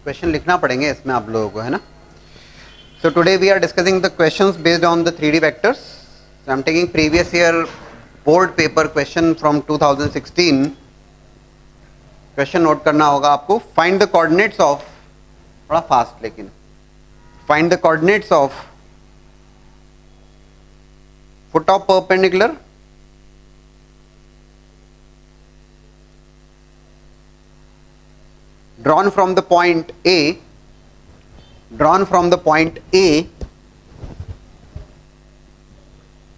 Question लिखना पड़ेंगे इसमें आप लोगों को, है ना. So today we are discussing the questions based on the 3D vectors. So I'm taking previous year board paper question from 2016. Question note करना होगा आपको. फाइंड द कोऑर्डिनेट्स ऑफ, थोड़ा फास्ट लेकिन, find the coordinates of foot of perpendicular drawn from the point A,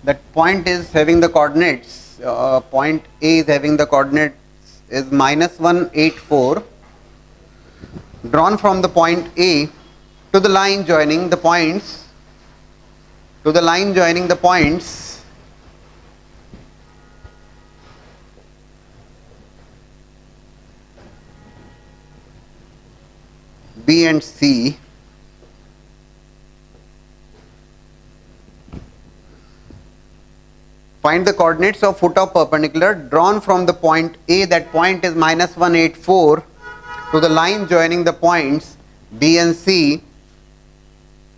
that point is having the coordinates, point A is having the coordinates is -184, drawn from the point A to the line joining the points, B and C. Find the coordinates of foot of perpendicular drawn from the point A, that point is -184, to the line joining the points B and C.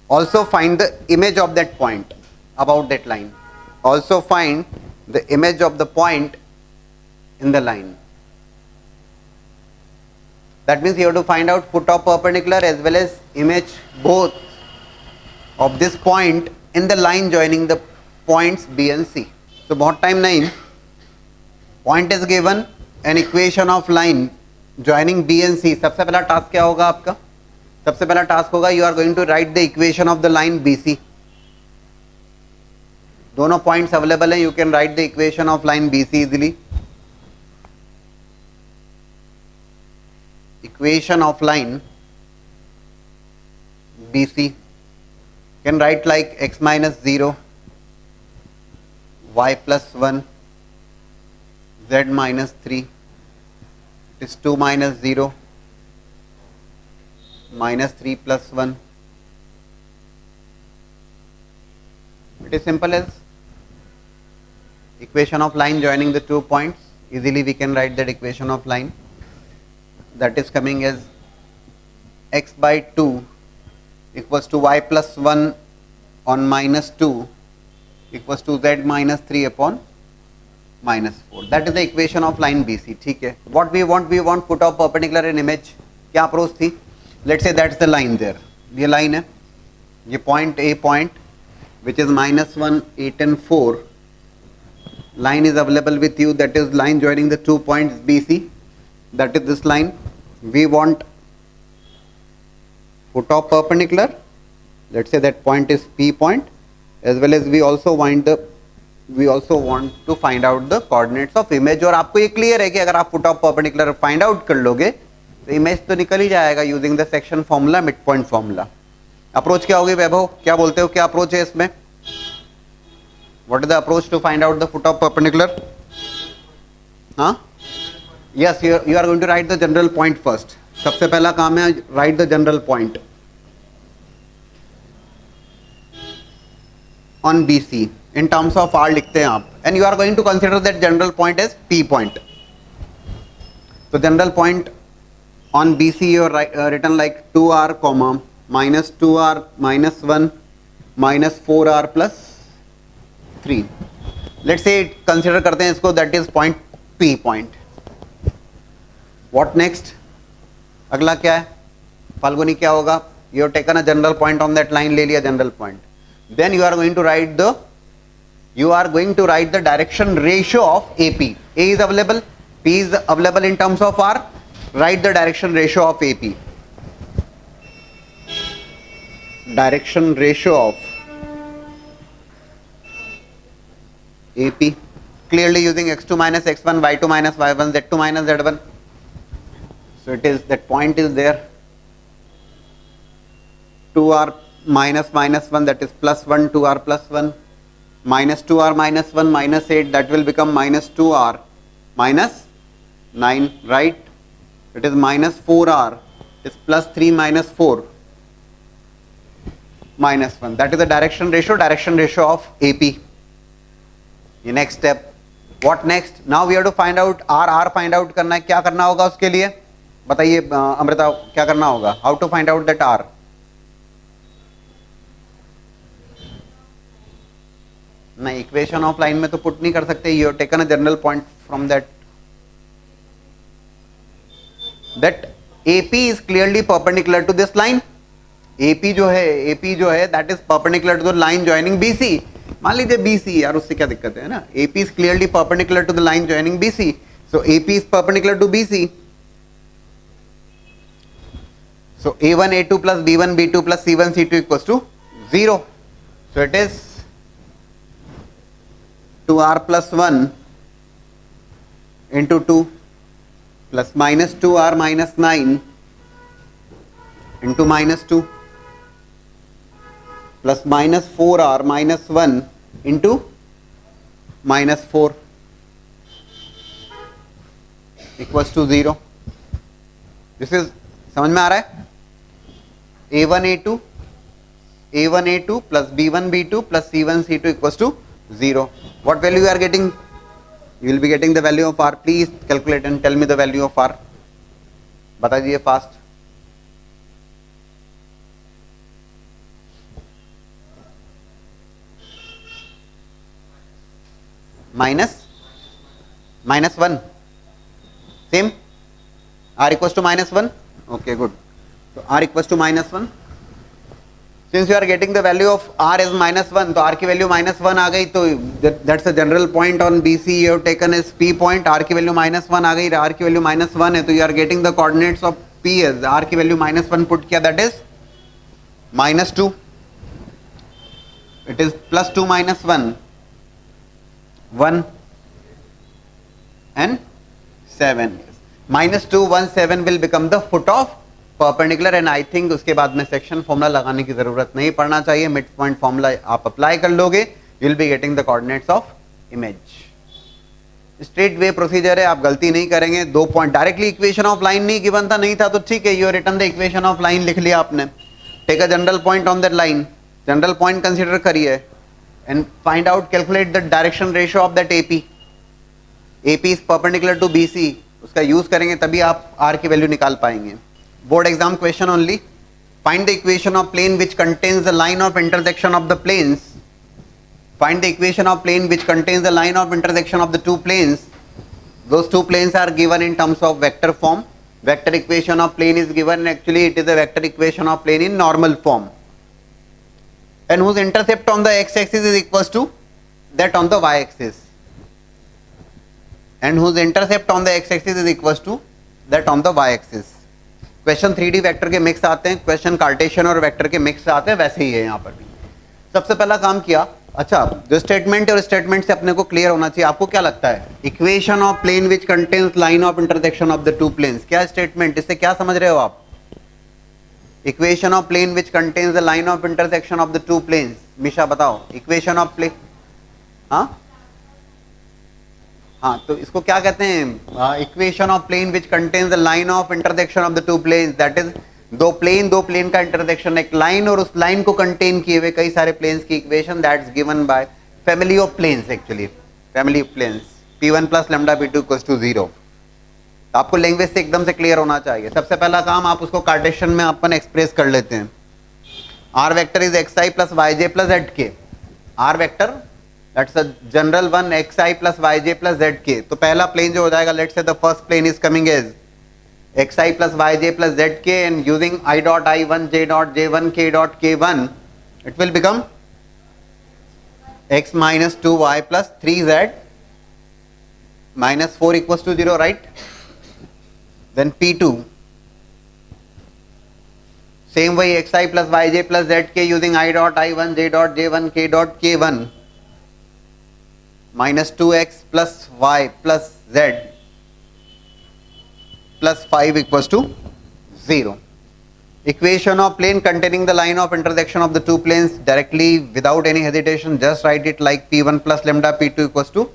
Also find the image of that point about that line. Also find the image of the point in the line. That means you have to find out foot of perpendicular as well as image both of this point in the line joining the points B and C. So बहुत time नहीं, point is given, an equation of line joining B and C. सबसे पहला task क्या होगा आपका? सबसे पहला task होगा you are going to write the equation of the line BC. दोनों पॉइंट्स अवेलेबल हैं, you can write the equation of line BC easily. Equation of line BC can write like x minus 0, y plus 1, z minus 3 is 2 minus 0, minus 3 plus 1. It is simple as equation of line joining the 2 points. Easily we can write that equation of line. That is coming as x by 2 equals to y plus 1 on minus 2 equals to z minus 3 upon minus 4. That is the equation of line BC. ठीक है. What we want? We want foot of perpendicular in image. क्या approach थी? Let's say that's the line there. ये line है, ये point A point which is -1, 8 and 4. Line is available with you, that is line joining the 2 points BC. That is this line. We want foot of perpendicular. Let's say that point is P point, as well as we also want to find out the coordinates of image. और आपको ये clear है कि अगर आप foot of perpendicular find out कर लोगे तो इमेज तो निकल ही जाएगा using the section formula, mid point formula. Approach क्या होगी वैभव, क्या बोलते हो, क्या अप्रोच है इसमें? What is the approach to find out the foot of perpendicular? हाँ, yes, you are going to write the general point first. सबसे पहला काम है write the general point on BC in terms of R लिखते हैं आप, and you are going to consider that general point as P point. So general point on BC you are written like 2R comma minus 2R minus 1 minus 4R plus 3. Let's say consider करते हैं इसको, that is point P point. What next? अगला क्या है फाल्गुनी, क्या होगा? You have taken a general point on that line, ले लिया general point. Then you are going to write the direction ratio of AP. A is available, P is available in terms of R. Write the direction ratio of AP. Direction ratio of AP clearly using x2 minus x1, y2 minus y1, z2 minus z1. So it is, that point is there, 2r minus minus 1, that is plus 1, 2r plus 1, minus 2r minus 1 minus 8, that will become minus 2r minus 9, right? It is minus 4r, is plus 3 minus 4 minus 1. That is the direction ratio of AP. The next step, what next? Now we have to find out R. R find out करना है, क्या करना होगा उसके लिए? बताइए अमृता क्या करना होगा, how to find out that R? नहीं, इक्वेशन ऑफ लाइन में तो पुट नहीं कर सकते, you have taken a general point from that AP is clearly perpendicular to this line. AP जो है that is perpendicular to the line joining BC. मान लीजिए BC, यार उससे क्या दिक्कत है ना, AP is clearly perpendicular to the line joining BC. So AP is perpendicular to BC. So A1 A2 plus B1 B2 plus C1 C2 equals to 0. So it is 2R plus 1 into 2 plus minus 2R minus 9 into minus 2 plus minus 4R minus 1 into minus 4 equals to 0. This is, समझ में आ रहा है? A1 A2 plus B1 B2 plus C1 C2 equals to 0. What value you are getting? You will be getting the value of R. Please calculate and tell me the value of R. बता दीजिए fast. minus 1. Same. R equals to minus 1. Okay, good. So R equals to minus 1. Since you are getting the value of R as minus 1, तो R की value minus 1 आ गई, तो that's a general point on BC you have taken as P point. R की value minus 1 आ गई, R की value minus 1 है, तो you are getting the coordinates of P as R की value minus 1 put किया, that is minus 2. It is plus 2 minus 1, 1 and 7. Minus 2, 1, 7 will become the foot of perpendicular and I think उसके बाद में section formula लगाने की जरूरत नहीं पड़ना चाहिए, मिड पॉइंट फॉर्मूला आप अप्लाई कर लोगे, you will be getting the coordinates of image. Straight way procedure है, आप गलती नहीं करेंगे. 2 point directly equation of line नहीं गिवन था, नहीं था तो ठीक है, you written the equation of line लिख लिया आपने. Take a general point on that line, general point consider करिए and find out, calculate the direction ratio of that AP. AP is perpendicular to BC, उसका use करेंगे तभी आप R की value निकाल पाएंगे. Board exam question only. Find the equation of plane which contains the line of intersection of the planes. Find the equation of plane which contains the line of intersection of the two planes. Those two planes are given in terms of vector form. Vector equation of plane is given, actually it is a vector equation of plane in normal form. And whose intercept on the x-axis is equals to that on the y-axis. And whose intercept on the x-axis is equals to that on the y-axis. Question 3D vector के mix आते हैं, question Cartesian और vector के mix आते हैं, वैसे ही है यहाँ पर भी. सबसे पहला काम किया, अच्छा जो स्टेटमेंट और स्टेटमेंट से अपने को क्लियर होना चाहिए. आपको क्या लगता है, equation of plane which contains line of intersection of the two planes, क्या स्टेटमेंट, इससे क्या समझ रहे हो आप? Equation of plane which contains the line of intersection of the two planes. Misha बताओ, इक्वेशन ऑफ प्लेन, हाँ तो इसको क्या कहते हैं, equation of plane which contains the line of intersection of the two planes. That is दो plane का intersection, एक लाइन और उस लाइन को कंटेन किए हुए कई सारे प्लेन्स की equation, that's given by family of planes. Actually family of planes P1 plus lambda P2 equals to 0. आपको लैंग्वेज से एकदम से क्लियर होना चाहिए. सबसे पहला काम, आप उसको कार्टेशियन में अपन एक्सप्रेस कर लेते हैं. R vector is xi plus yj plus zk. R vector that's a general one, xi plus yj plus zk. तो पहला प्लेन जो हो जाएगा, let's say the first plane is coming as xi plus yj plus zk, and using I dot i1 j dot j1 k dot k1, it will become x minus 2y plus 3z minus 4 equals to 0, right? Then P2, same way xi plus yj plus zk using I dot i1 j dot j1 k dot k1 minus 2x plus y plus z plus 5 equals to 0. Equation of plane containing the line of intersection of the two planes, directly without any hesitation just write it like P1 plus lambda P2 equals to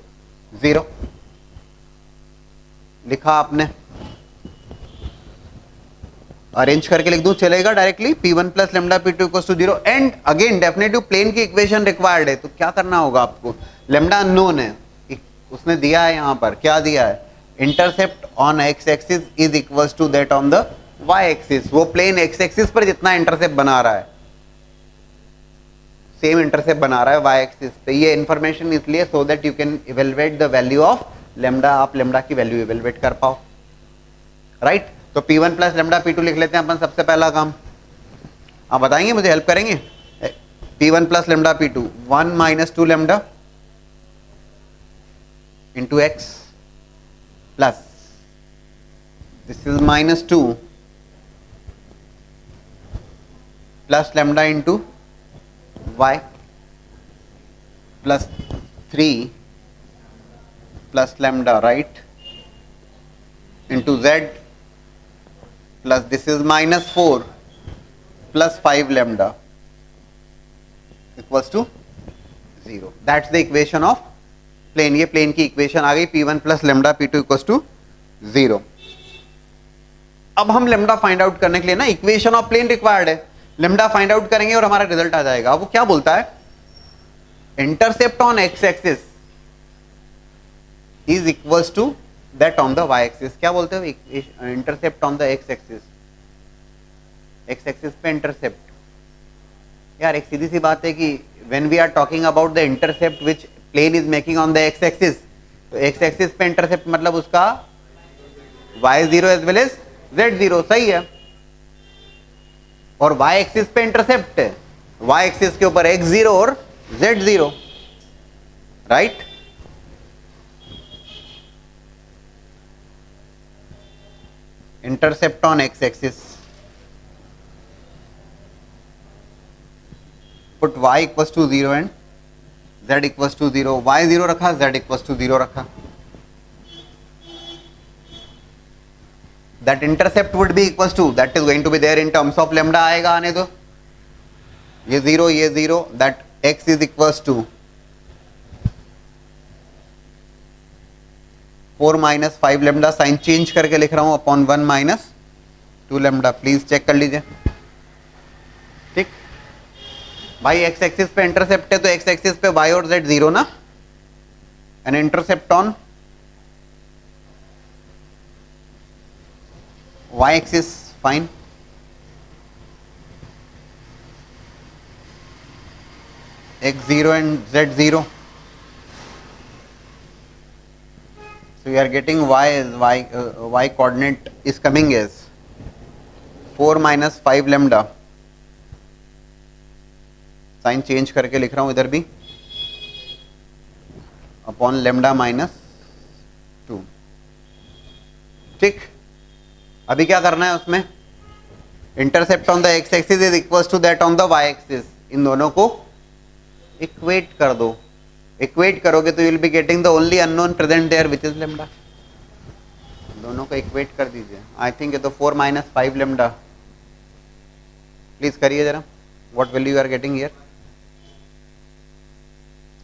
0. लिखा आपने, arrange करके लिख दूं चलेगा directly, P1 plus lambda P2 equals to 0. And again definitive plane की equation required है, तो क्या करना होगा आपको, लेमडा अननोन है, उसने दिया है यहाँ पर, क्या दिया है, intercept on X axis is equal to that on the Y axis. वो प्लेन एक्स एक्सिस पर जितना इंटरसेप्ट बना रहा है, सेम इंटरसेप्ट बना रहा है वाई एक्सिस पे। ये इंफॉर्मेशन इसलिए सो that you can evaluate the value of lambda, आप लेमडा की वैल्यू इवेलुएट कर पाओ, राइट। तो P1 प्लस लेमडा P2 लिख लेते हैं अपन। सबसे पहला काम आप बताएंगे, मुझे हेल्प करेंगे। P1 plus lambda P2 1 minus 2 lambda into X plus this is minus 2 plus lambda into Y plus 3 plus lambda, right, into Z plus this is minus 4 plus 5 lambda equals to 0। That's the equation of plane. ये plane की equation आ गई, P1 plus lambda P2 equals to 0। अब हम lambda find out करने के लिए ना इक्वेशन ऑफ प्लेन रिक्वायर्ड है, लेमडा फाइंड आउट करेंगे और हमारा रिजल्ट आ जाएगा। वो क्या बोलता है, intercept on X axis is equals to that on the Y axis. क्या बोलते हो, intercept on the X axis, X axis पे इंटरसेप्ट। यार एक सीधी सी बात है कि when we are talking about the intercept which plane is making on the X axis, तो एक्स एक्सिस पे इंटरसेप्ट मतलब उसका y0 as well as z0, सही है। और y एक्सिस पे इंटरसेप्ट है, y एक्सिस के ऊपर x0 और z0, right. Intercept on X axis, put y equals to 0 and z equals to 0। y 0 रखा, z इक्वल्स टू 0 रखा। That intercept would be equals to, that is going to be there in terms of lambda आएगा, आने दो, ये 0 ये 0, दैट x is equals to 4 minus 5 lambda, sign change करके लिख रहा हूं, upon 1 minus 2 lambda. Please check कर लीजिए, ठीक भाई। एक्स एक्सिस पे इंटरसेप्ट है तो एक्स एक्सिस पे y और z 0 ना, and intercept on y axis, fine. x0 and z0, so we are getting y coordinate is coming as 4 minus 5 lambda, sign change करके लिख रहा हूं इधर भी, अपॉन लेमडा माइनस 2, ठीक। अभी क्या करना है उसमें, intercept on the X axis is equals to that on the Y axis. इन दोनों को इक्वेट कर दो, इक्वेट करोगे तो you will be getting the only unknown present there which is lambda. दोनों को इक्वेट कर दीजिए। आई थिंक ये तो 4 माइनस 5 लेमडा, प्लीज करिए जरा, what value you are getting here,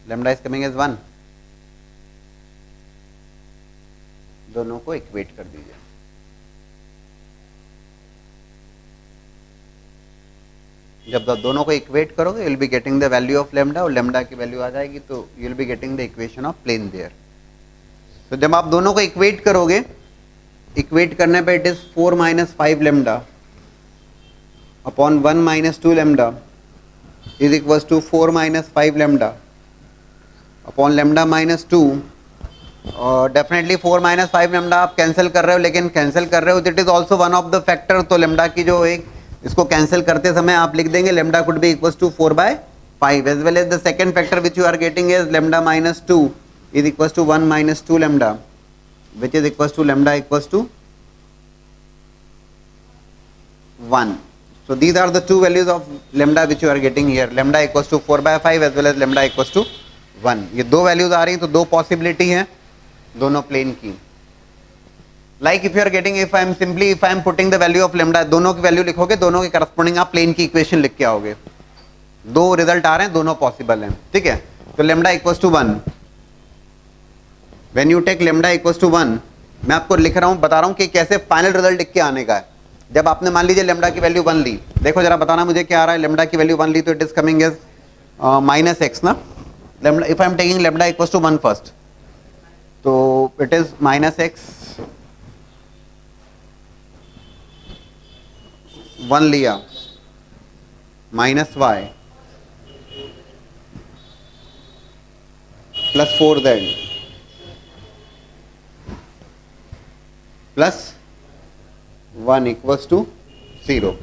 lambda is coming as 1। दोनों को इक्वेट कर दीजिए। जब दोनों को इक्वेट करोगे you will be getting the value of lambda, और लेमडा की वैल्यू आ जाएगी तो you will be getting the equation of plane there. तो जब आप दोनों को इक्वेट करोगे, इक्वेट करने पे it is 4 minus 5 lambda upon 1 minus 2 lambda is equals to 4 minus 5 lambda upon lambda minus 2। और डेफिनेटली 4 माइनस 5 लेमडा आप कैंसिल कर रहे हो, लेकिन कैंसिल कर रहे हो it is also one of the factor. तो लेमडा की जो एक, इसको कैंसिल करते समय आप लिख देंगे lambda could be equals to 4/5 as well as the second factor which you are getting is lambda minus 2 is equals to 1 minus 2 lambda which is equals to lambda equals to 1. So these are the two values of lambda which you are getting here. Lambda equals to 4/5 as well as lambda equals to 1. ये दो values आ रही हैं, तो दो possibility हैं दोनों plane की। Like if you are getting, if I am putting the value of lambda, दोनों की वैल्यू लिखोगे, दोनों के करस्पॉन्डिंग आप प्लेन की इक्वेशन लिख के आओगे। दो रिजल्ट आ रहे हैं, दोनों पॉसिबल हैं, ठीक है। तो lambda equals to 1, when you take lambda equals to 1, मैं आपको लिख रहा हूं, बता रहा हूं कि कैसे फाइनल रिजल्ट लिख के आने का है। जब आपने मान लीजिए लेमडा की वैल्यू 1 ली, देखो जरा बताना मुझे क्या आ रहा है। लेमडा की वैल्यू 1 ली तो it is coming as minus X ना। Lambda, if I am taking lambda equals to 1 first, तो इट इज माइनस एक्स 1 लिया -y plus 4z plus 1 equals to 0।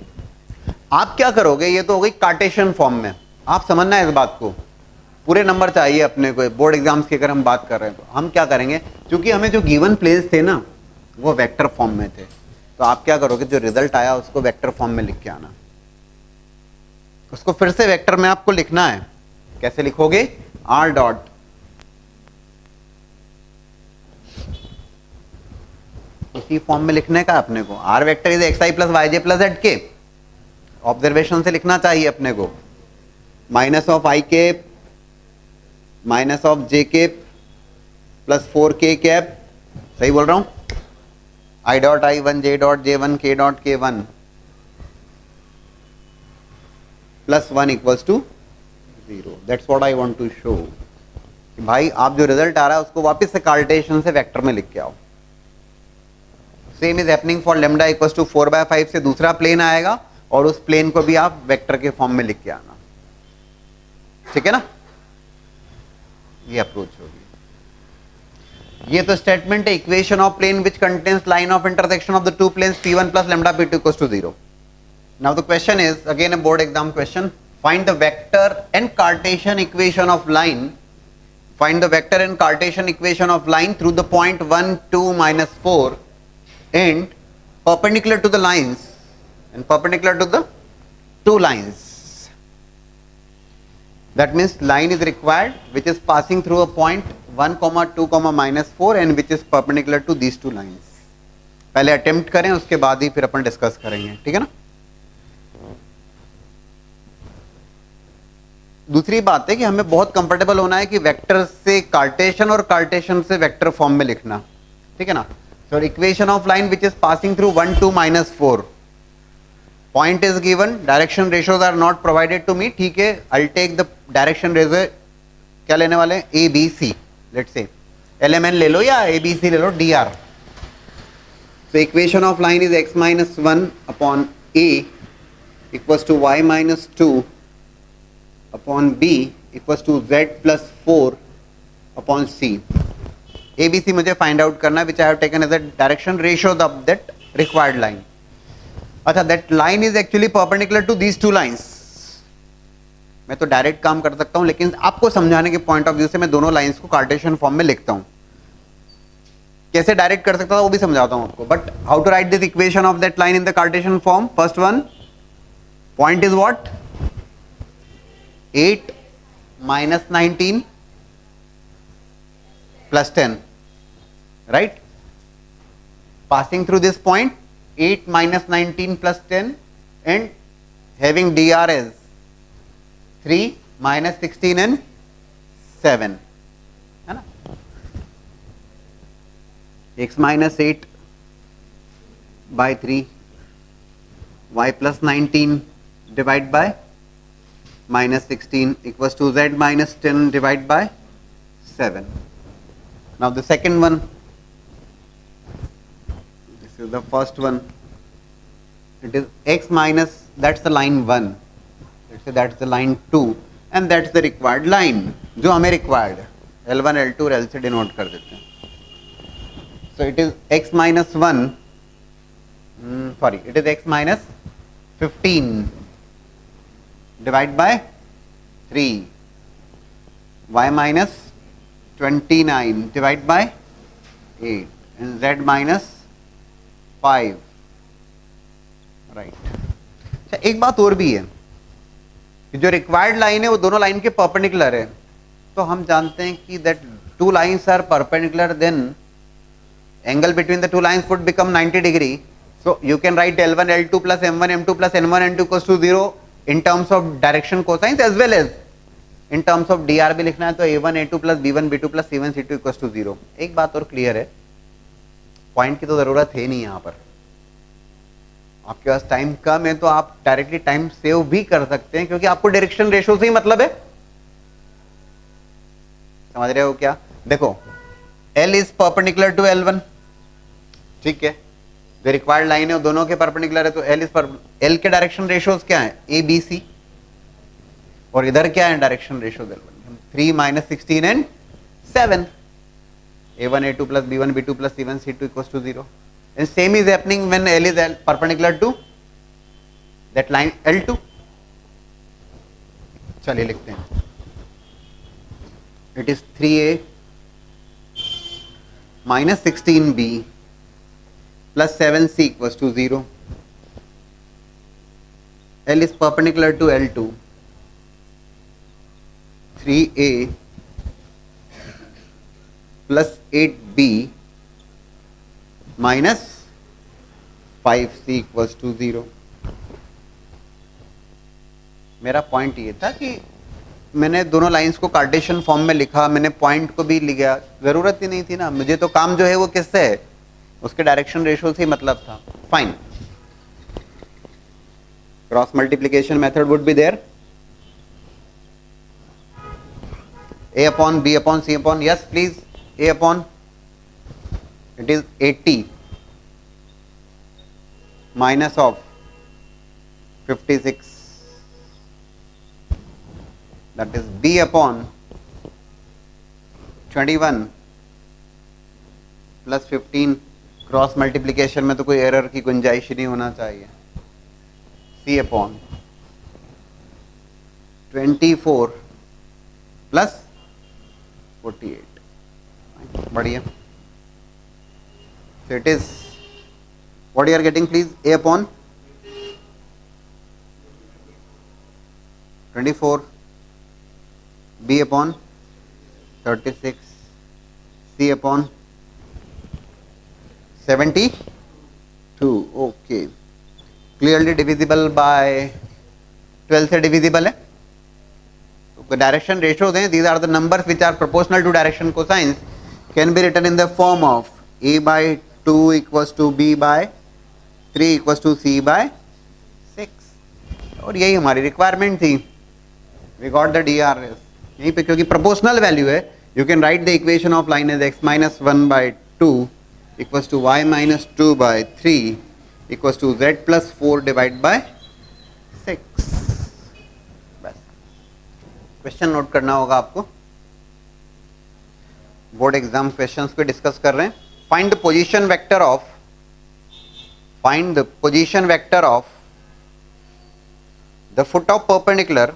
आप क्या करोगे, ये तो हो गई कार्टेशियन फॉर्म में। आप समझना है इस बात को, पूरे नंबर चाहिए अपने को बोर्ड एग्जाम्स की अगर हम बात कर रहे हैं तो हम क्या करेंगे, क्योंकि हमें जो गिवन प्लेन्स थे ना वो वेक्टर फॉर्म में थे, तो आप क्या करोगे, जो रिजल्ट आया उसको वेक्टर फॉर्म में लिख के आना। उसको फिर से वेक्टर में आपको लिखना है। कैसे लिखोगे, आर डॉट इसी फॉर्म में लिखने का अपने को, R vector is x I plus Y J plus Z K. Observation से लिखना चाहिए अपने को, minus of I cap minus of J cap plus 4k cap, सही बोल रहा हूं, I dot I one J dot J one K dot K one plus 1 equals to 0। That's what I want to show कि भाई आप जो result आ रहा है उसको वापस से कार्टेशियन से वेक्टर में लिख के आओ। Same is happening for lambda equals to 4/5 से दूसरा प्लेन आएगा और उस प्लेन को भी आप वेक्टर के फॉर्म में लिख के आना, ठीक है ना। ये अप्रोच होगी। ये तो स्टेटमेंट है, equation of plane which contains line of intersection of the two planes p1 plus lambda p2 equals to 0। Now the question is again a board exam question, find the vector and Cartesian equation of line, find the vector and Cartesian equation of line through the point 1 2 -4 and perpendicular to the lines and perpendicular to the two lines. That means line is required which is passing through a point 1, 2, -4 and which is perpendicular to these two lines. पहले attempt करें उसके बाद ही फिर अपन discuss करेंगे, ठीक है ना। दूसरी बात है कि हमें बहुत कंफर्टेबल होना है कि वेक्टर से कार्टेशियन और कार्टेशियन से वेक्टर फॉर्म में लिखना, ठीक है ना। So equation of line which is passing through 1 2 -4, point is given, direction ratios are not provided to me, ठीक है। I'll take the direction ratio, क्या लेने वाले हैं, A B C, let's say LMN ले लो या ABC ले लो, DR। So equation of line is x minus 1 upon A equals to y minus 2 upon B equals to z plus 4 upon C। ABC मुझे find out करना है, which I have taken as a direction ratio of that required line. अच्छा, that line is actually perpendicular to these two lines. मैं तो direct काम कर सकता हूं, लेकिन आपको समझाने के पॉइंट ऑफ व्यू से मैं दोनों लाइंस को कार्टेशियन फॉर्म में लिखता हूं। कैसे डायरेक्ट कर सकता हूं वो भी समझाता हूं आपको, but how to write this equation of that line in the Cartesian form. First one, point is what, 8 - 19 plus 10, right? Passing through this point 8 minus 19 plus 10 and having dr as 3 minus 16 and 7, है ना। x minus 8 by 3 y plus 19 divide by minus 16 equals to z minus 10 divide by 7. Now the second one, this is the first one, it is x minus, that's the line 1, let's say that's the line 2 and that's the required line जो हमें required है, L1 L2 और L से denote कर देते हैं। So it is x minus 1, it is x minus 15 divide by 3, y minus 29 divide by 8 and z minus 5, right. अच्छा, एक बात और भी है कि जो रिक्वायर्ड लाइन है वो दोनों लाइन के परपेंडिकुलर है, तो हम जानते हैं कि that two lines are perpendicular, then angle between the two lines would become 90 degree. So you can write L1 L2 plus M1 M2 plus N1 N2 equals to 0 in terms of direction cosines as well as in terms of dr भी लिखना है तो A1 A2 plus B1 B2 plus C1 C2 equals to 0। एक बात और clear है, point की तो जरूरत है नहीं, यहाँ पर आपके पास टाइम कम है तो आप डायरेक्टली टाइम सेव भी कर सकते हैं, क्योंकि आपको डायरेक्शन रेशियो से ही मतलब है। समझ रहे हो क्या? देखो L is perpendicular to L1, ठीक है, जो रिक्वायर्ड लाइन है वो दोनों के परपेंडिकुलर है, तो एल के डायरेक्शन रेशियोज क्या है, ए बी सी, और इधर क्या है direction ratio 3 minus 16 and 7, a1 a2 plus b1 b2 plus c1 c2 equals to 0, and same is happening when L is perpendicular to that line L2. चलिए लिखते हैं, it is 3a minus 16b plus 7c equals to 0. L is perpendicular to L2, 3a plus 8b minus 5c equals to 0. मेरा point ये था कि मैंने दोनों lines को कार्टेशियन फॉर्म में लिखा, मैंने पॉइंट को भी लिखा, जरूरत ही नहीं थी ना, मुझे तो काम जो है वो किससे है, उसके डायरेक्शन रेशियो से ही मतलब था. Fine. Cross multiplication method would be there, a upon b upon c upon, yes please, a upon, it is 80 minus of 56, that is b upon 21 plus 15. Cross multiplication में तो कोई एरर की गुंजाइश नहीं होना चाहिए. c upon 24 plus 48. बढ़िया. So it is what you are getting, please, a upon 24, b upon 36, c upon 72. Okay, clearly divisible by 12 से divisible है. तो डायरेक्शन रेशियोज हैं, these are the numbers which are proportional to direction cosines, can be written in the form of a by 2 equals to b by 3 equals to c by 6. और यही हमारी requirement थी. we got the DRS यहीं पे, क्योंकि proportional value है. you can write the equation of line as x minus 1 by 2 equals to y minus 2 by 3 equals to z plus 4 divided by 6. बस question note करना होगा आपको, board exam questions पे discuss कर रहे हैं. Find the position vector of, find the position vector of the foot of perpendicular,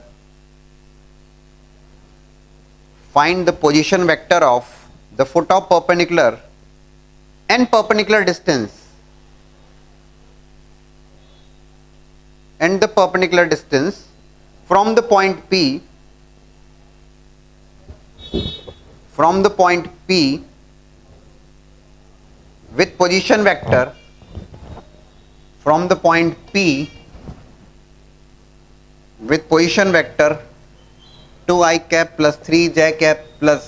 find the position vector of the foot of perpendicular and perpendicular distance and the perpendicular distance from the point P, from the point P with position vector, from the point P with position vector 2i cap plus 3j cap plus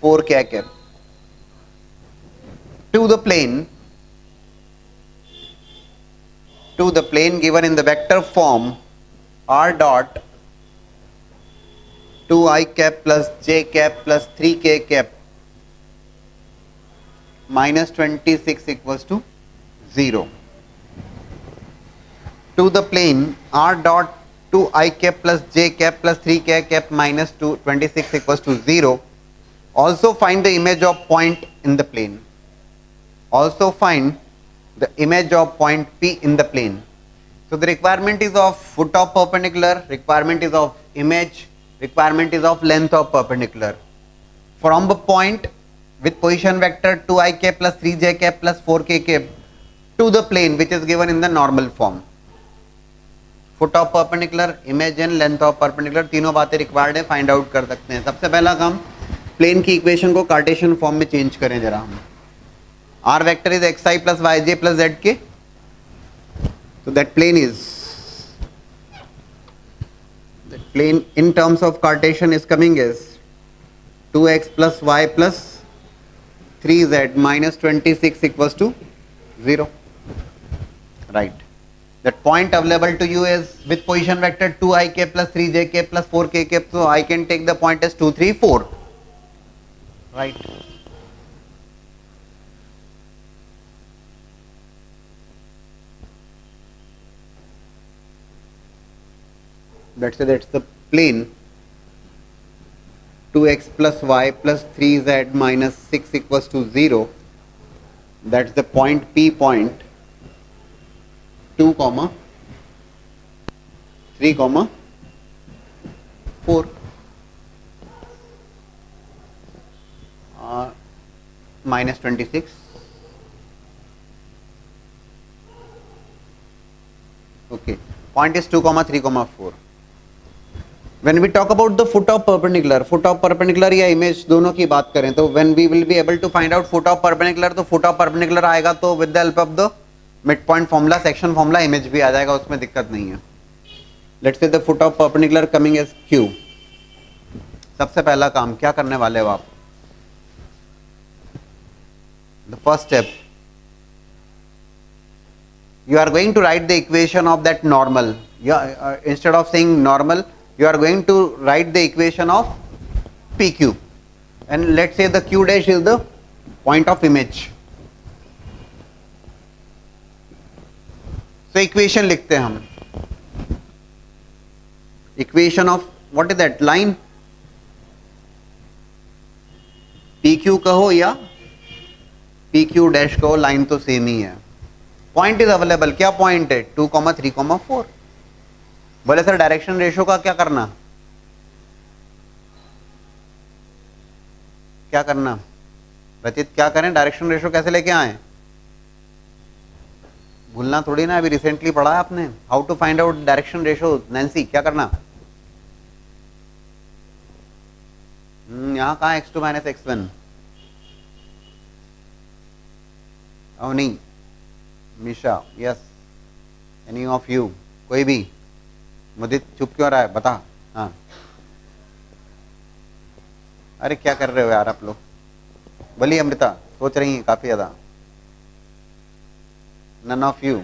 4k cap to the plane given in the vector form r dot 2i cap plus j cap plus 3k cap minus 26 equals to 0. To the plane r dot 2i cap plus j cap plus 3k cap minus 26 equals to 0. Also find the image of point in the plane. Also find the image of point P in the plane. So the requirement is of foot of perpendicular, requirement is of image, requirement is of length of perpendicular. From the point with position vector 2i cap plus 3j cap plus 4k cap to the plane which is given in the normal form. Foot of perpendicular, image and length of perpendicular, तीनों बातें required है, find out कर सकते हैं. सबसे पहला काम, plane की इक्वेशन को कार्टेशियन फॉर्म में चेंज करें जरा हम. R vector is x I plus Y J plus Z k, तो that plane in terms of Cartesian is coming as 2x plus y plus 3z minus 26 equals to 0. Right. That point available to you is with position vector 2i k plus 3j k plus 4k k, so I can take the point as 2, 3, 4. Right. that's the plane 2x plus y plus 3z minus 6 equals to 0. That's the point P point 2 comma 3 comma 4 minus 26. Okay, point is 2 comma 3 comma 4. When we talk about the foot of perpendicular या image दोनों की बात करें तो when we will be able to find out foot of perpendicular तो foot of perpendicular आएगा तो with the help of the midpoint formula, section formula, image भी आ जाएगा, उसमें दिक्कत नहीं है. Let's say the foot of perpendicular coming as Q. सबसे पहला काम क्या करने वाले हो आप? The first step, you are going to write the equation of that normal. Instead of saying normal, you are going to write the equation of PQ, and let's say the Q dash is the point of image. So equation लिखते हैं हम. Equation of what is that line? PQ कहो या PQ dash कहो, line तो same ही है. Point is available. क्या point है? 2, 3, 4. बोले सर डायरेक्शन रेशियो का क्या करना? क्या करना रचित, क्या करें? डायरेक्शन रेशियो कैसे लेके आए? भूलना थोड़ी ना, अभी रिसेंटली पढ़ा है आपने. How to find out direction ratio. Nancy क्या करना? यहाँ कहाँ x2 minus x1? Avni, Misha, yes, any of you, कोई भी? मुदित चुप क्यों रहा है, बता. हाँ, अरे क्या कर रहे हो यार आप लोग? बोलिए अमृता, सोच रही है काफी ज्यादा. None of you.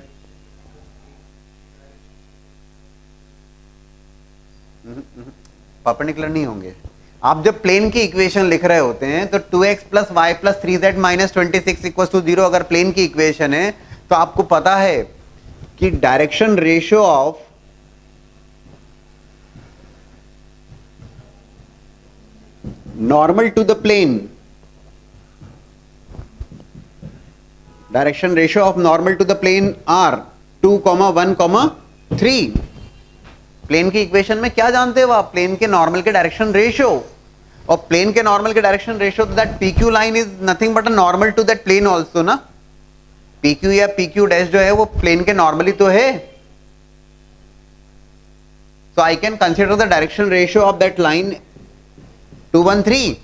परपेंडिकुलर नहीं होंगे. आप जब प्लेन की इक्वेशन लिख रहे होते हैं तो 2x plus y plus 3z minus 26 equal to 0 अगर प्लेन की इक्वेशन है तो आपको पता है कि direction ratio of normal to the plane, direction ratio of normal to the plane are 2, 1, 3. Plane की इक्वेशन में क्या जानते हो आप? प्लेन के नॉर्मल के डायरेक्शन रेशियो. और प्लेन के नॉर्मल के direction ratio, that PQ line is nothing but a normal to that plane also ना. PQ या PQ डैश जो है वो प्लेन के नॉर्मली तो है. So I can consider the direction ratio of that line 2, 1, 3.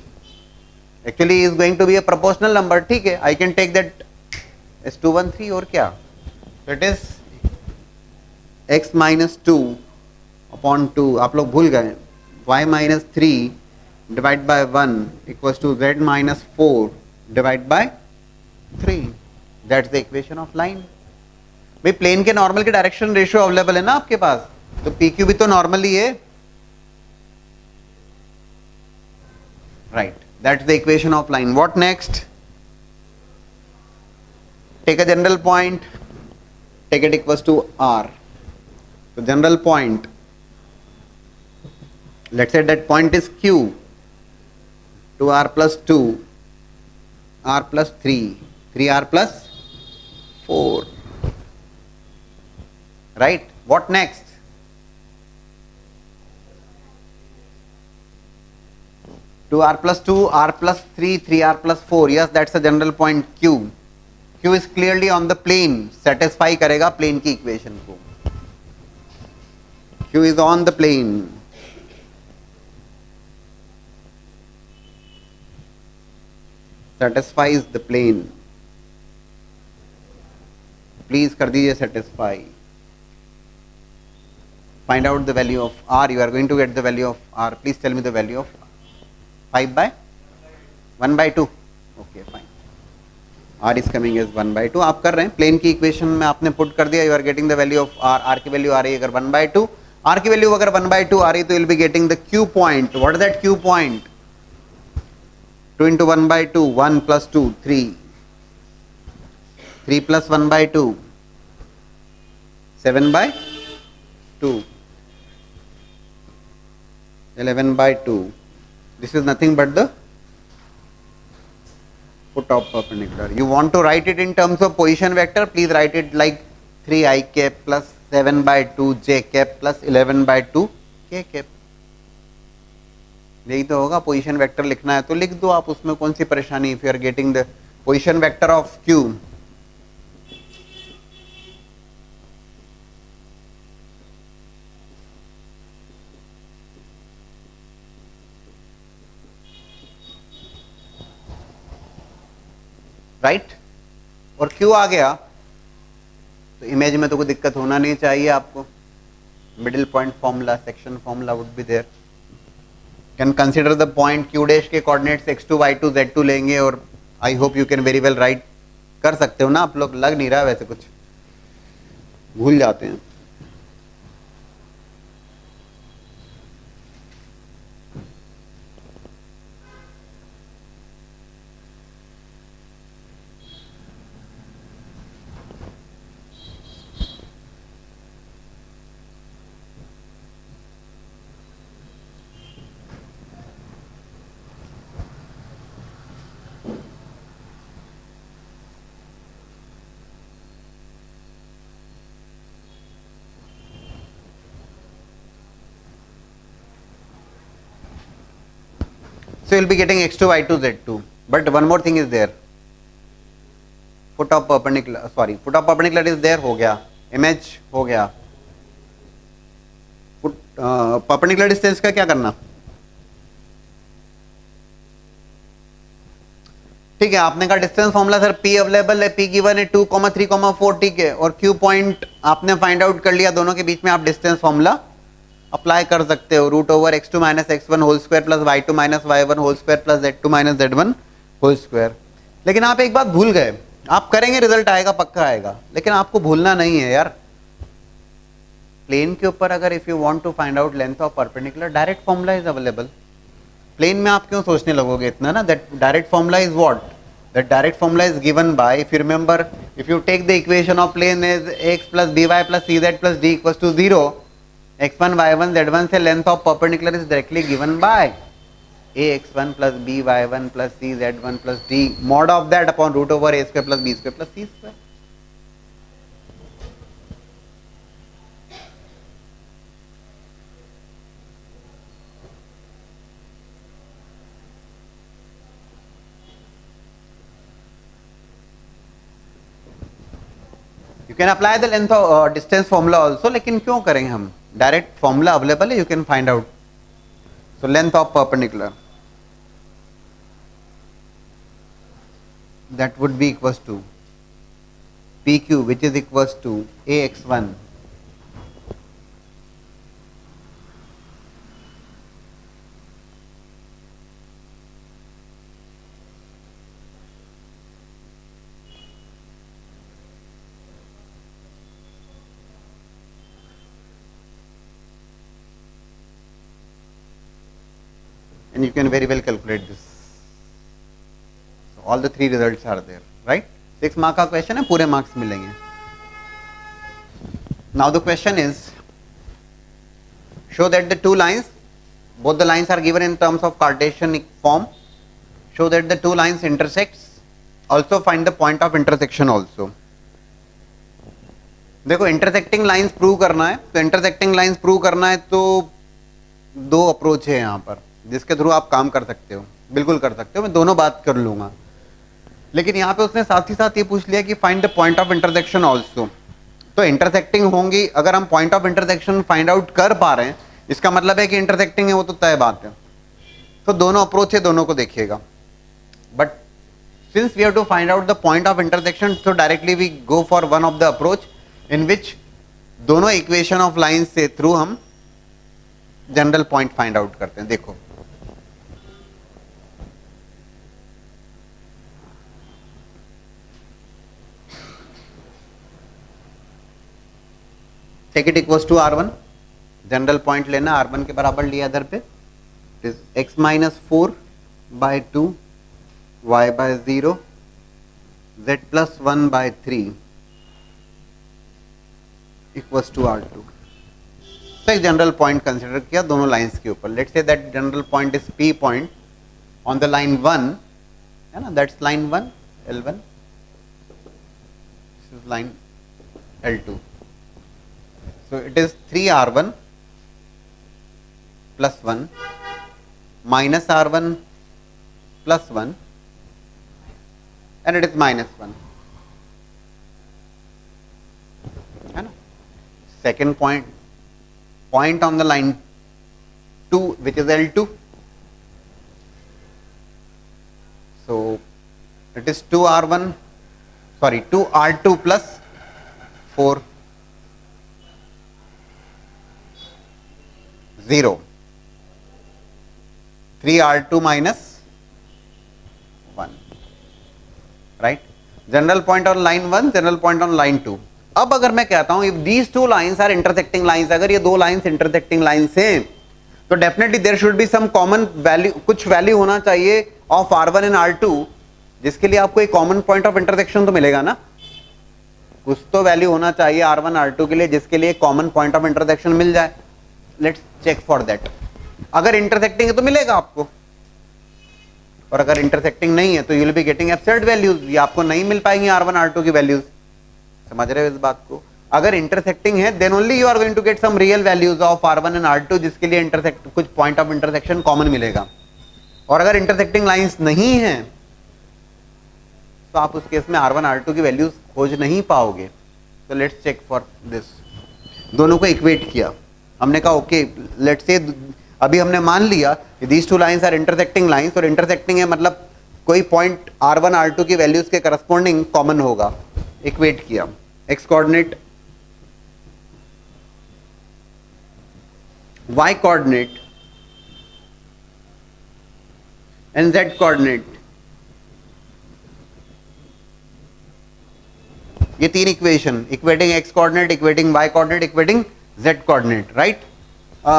Actually is going to be a proportional number. ठीक है, I can take that as 2, 1, 3 और क्या. It is x minus 2 upon 2. आप लोग भूल गए. y minus 3 divide by 1 equals to z minus 4 divide by 3. That's the equation of line. भाई plane के नॉर्मल के डायरेक्शन रेशियो अवेलेबल है ना आपके पास, तो PQ भी तो नॉर्मल ही है. Right, that's the equation of line. What next? Take a general point, take it equals to r. तो general point, let's say that point is Q, 2r plus 2, r plus 3, 3r plus 4. Right? What next? Two r plus 2, r plus 3, 3r plus 4. Yes, that's a general point Q. Q is clearly on the plane. Satisfy करेगा plane की equation को. Q is on the plane. Satisfies the plane. Please कर दीजिए satisfy. Find out the value of r. You are going to get the value of r. Please tell me the value of 5 by 1 by 2. Okay, fine. r is coming as 1 by 2. आप कर रहे हैं plane की equation में आपने put कर दिया. You are getting the value of r. r की वैल्यू आ रही है अगर 1 by 2. r की वैल्यू अगर 1 by 2 आ रही तो you'll be getting the q point. What is that q point? 2 into 1 by 2, 1 plus 2, 3. 3 plus 1 by 2, 7 by 2. 11/2. This is nothing but the foot of perpendicular. You want to write it in terms of position vector, please write it like 3i cap plus 7/2 j cap plus 11/2 k cap. यही तो होगा. Position vector लिखना है तो लिख दो आप, उसमें कौन सी परेशानी. If you are getting the position vector of Q, right, और क्यू आ गया तो इमेज में तो कोई दिक्कत होना नहीं चाहिए आपको. Middle point formula, section formula would be there. Can consider the point Q dash के कोऑर्डिनेट्स x2 y2 z2 लेंगे और I hope you can very well write. कर सकते हो ना आप लोग. लग नहीं रहा वैसे, कुछ भूल जाते हैं. So you will be getting x2 y2 z2, but one more thing is there. Foot of perpendicular, sorry, foot of perpendicular is there, हो गया. Image हो गया. Foot perpendicular distance का क्या करना. ठीक है, आपने कहा distance formula sir p available है, p गिवन है 2, 3, 4, ठीक है, और q पॉइंट आपने फाइंड आउट कर लिया. दोनों के बीच में आप डिस्टेंस फॉर्मूला अप्लाई कर सकते हो. Root over x2 minus x1 whole square plus y2 minus y1 whole square plus z2 minus z1 whole square. लेकिन आप एक बात भूल गए. आप करेंगे रिजल्ट आएगा, पक्का आएगा, लेकिन आपको भूलना नहीं है यार. प्लेन के ऊपर अगर if you want to find out length of perpendicular, direct formula is available. Plane में आप क्यों सोचने लगोगे इतना ना. That direct formula is what. That direct formula is given by, if you remember, if you take the equation of plane is x plus by plus cz plus d equals to 0, x1 y1 z1 से length of perpendicular is directly given by ax1 plus by1 plus cz1 plus d mod of that upon root over a square plus b square plus c square. You can apply the length of distance formula also, लेकिन क्यों करेंगे हम. Direct formula available है, you can find out. So length of perpendicular that would be equals to PQ, which is equals to AX1 and you can very well calculate this. So all the three results are there, right? 6 mark का question है, पूरे marks मिलेंगे. Now the question is, show that the two lines, both the lines are given in terms of Cartesian form. Show that the two lines intersects. Also find the point of intersection also. देखो intersecting lines prove करना है, तो intersecting lines prove करना है तो दो approach है यहाँ पर जिसके थ्रू आप काम कर सकते हो. बिल्कुल कर सकते हो, मैं दोनों बात कर लूंगा. लेकिन यहाँ पे उसने साथ ही साथ ये पूछ लिया कि find the point of intersection also. तो इंटरसेक्टिंग होंगी, अगर हम point of intersection find out कर पा रहे हैं इसका मतलब है कि इंटरसेक्टिंग है, वो तो तय बात है. तो दोनों अप्रोच है, दोनों को देखिएगा. But since we have to find out the point of intersection, तो directly we go for one of the approach in which दोनों इक्वेशन ऑफ लाइन से थ्रू हम जनरल पॉइंट फाइंड आउट करते हैं. देखो take it equals to r1, general point लेना, r1 के बराबर लिया इधर पे, x minus 4/2 y/0 z plus 1/3 equals to r2. तो एक जनरल पॉइंट कंसिडर किया दोनों लाइंस के ऊपर. Let's say that general point is P point on the line 1, है ना, that's line 1 L1, this is line L2. So it is 3R1 plus 1 minus R1 plus 1 and it is minus 1, है ना. Second point on the line 2 which is L2. So it is 2R2 plus 4 0, 3R2 minus 1, right. General point on line 1, general point on line 2. अब अगर मैं कहता हूं if these two lines are intersecting lines, अगर ये दो lines intersecting lines हैं तो definitely there should be some common value, कुछ वैल्यू होना चाहिए ऑफ R1 एंड R2 जिसके लिए आपको एक कॉमन पॉइंट ऑफ इंटरसेक्शन तो मिलेगा ना. कुछ तो वैल्यू होना चाहिए R1 R2 के लिए जिसके लिए कॉमन पॉइंट ऑफ इंटरसेक्शन मिल जाए. Let's check for that. अगर इंटरसेक्टिंग है तो मिलेगा आपको, और अगर इंटरसेक्टिंग नहीं है तो you will be getting absurd values. ये आपको नहीं मिल पाएंगी R1 R2 की वैल्यूज. समझ रहे हो इस बात को. अगर इंटरसेक्टिंग है then only you are going to get some real values of R1 and R2 जिसके लिए इंटरसेक्ट कुछ पॉइंट ऑफ इंटरसेक्शन कॉमन मिलेगा. और अगर इंटरसेक्टिंग लाइंस नहीं है तो आप उस केस में R1 R2 की वैल्यूज खोज नहीं पाओगे. तो लेट्स चेक फॉर दिस. दोनों को इक्वेट किया हमने, कहा ओके लेट्स से अभी हमने मान लिया कि these two lines are intersecting lines, और इंटरसेक्टिंग है मतलब कोई पॉइंट R1 R2 की वैल्यूज के करस्पॉन्डिंग कॉमन होगा. इक्वेट किया x coordinate, y coordinate and z coordinate. ये तीन equation, equating x coordinate, equating y coordinate, equating z coordinate, right.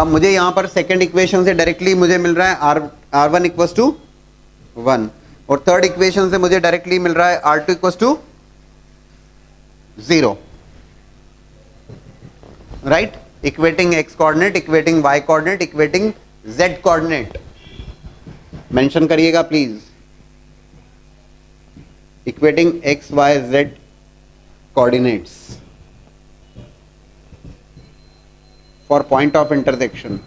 मुझे यहां पर सेकंड इक्वेशन से डायरेक्टली मुझे मिल रहा है R1 इक्वल्स टू 1, और थर्ड इक्वेशन से मुझे डायरेक्टली मिल रहा है R2 equals to 0, right. Equating x coordinate, equating y coordinate, equating z coordinate. Mention करिएगा please. Equating x y z coordinates for point of intersection.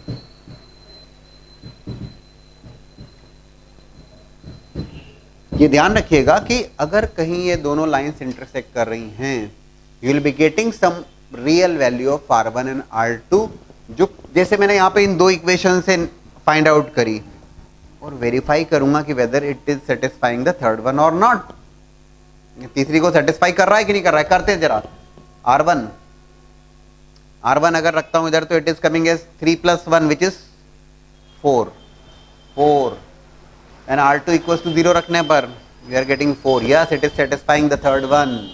ये ध्यान रखिएगा कि अगर कहीं ये दोनों लाइंस इंटरसेक्ट कर रही हैं you will be getting some real value of R1 and R2, जो जैसे मैंने यहां पे इन दो इक्वेशन से फाइंड आउट करी, और वेरीफाई करूंगा कि whether it is satisfying the third one और नॉट. तीसरी को सेटिस्फाई कर रहा है कि नहीं कर रहा है. करते हैं जरा. R1 अगर रखता हूं इधर तो it is coming as 3 + 1 which is 4 and R2 equals to 0 रखने पर we are getting 4. Yes it is satisfying the third one.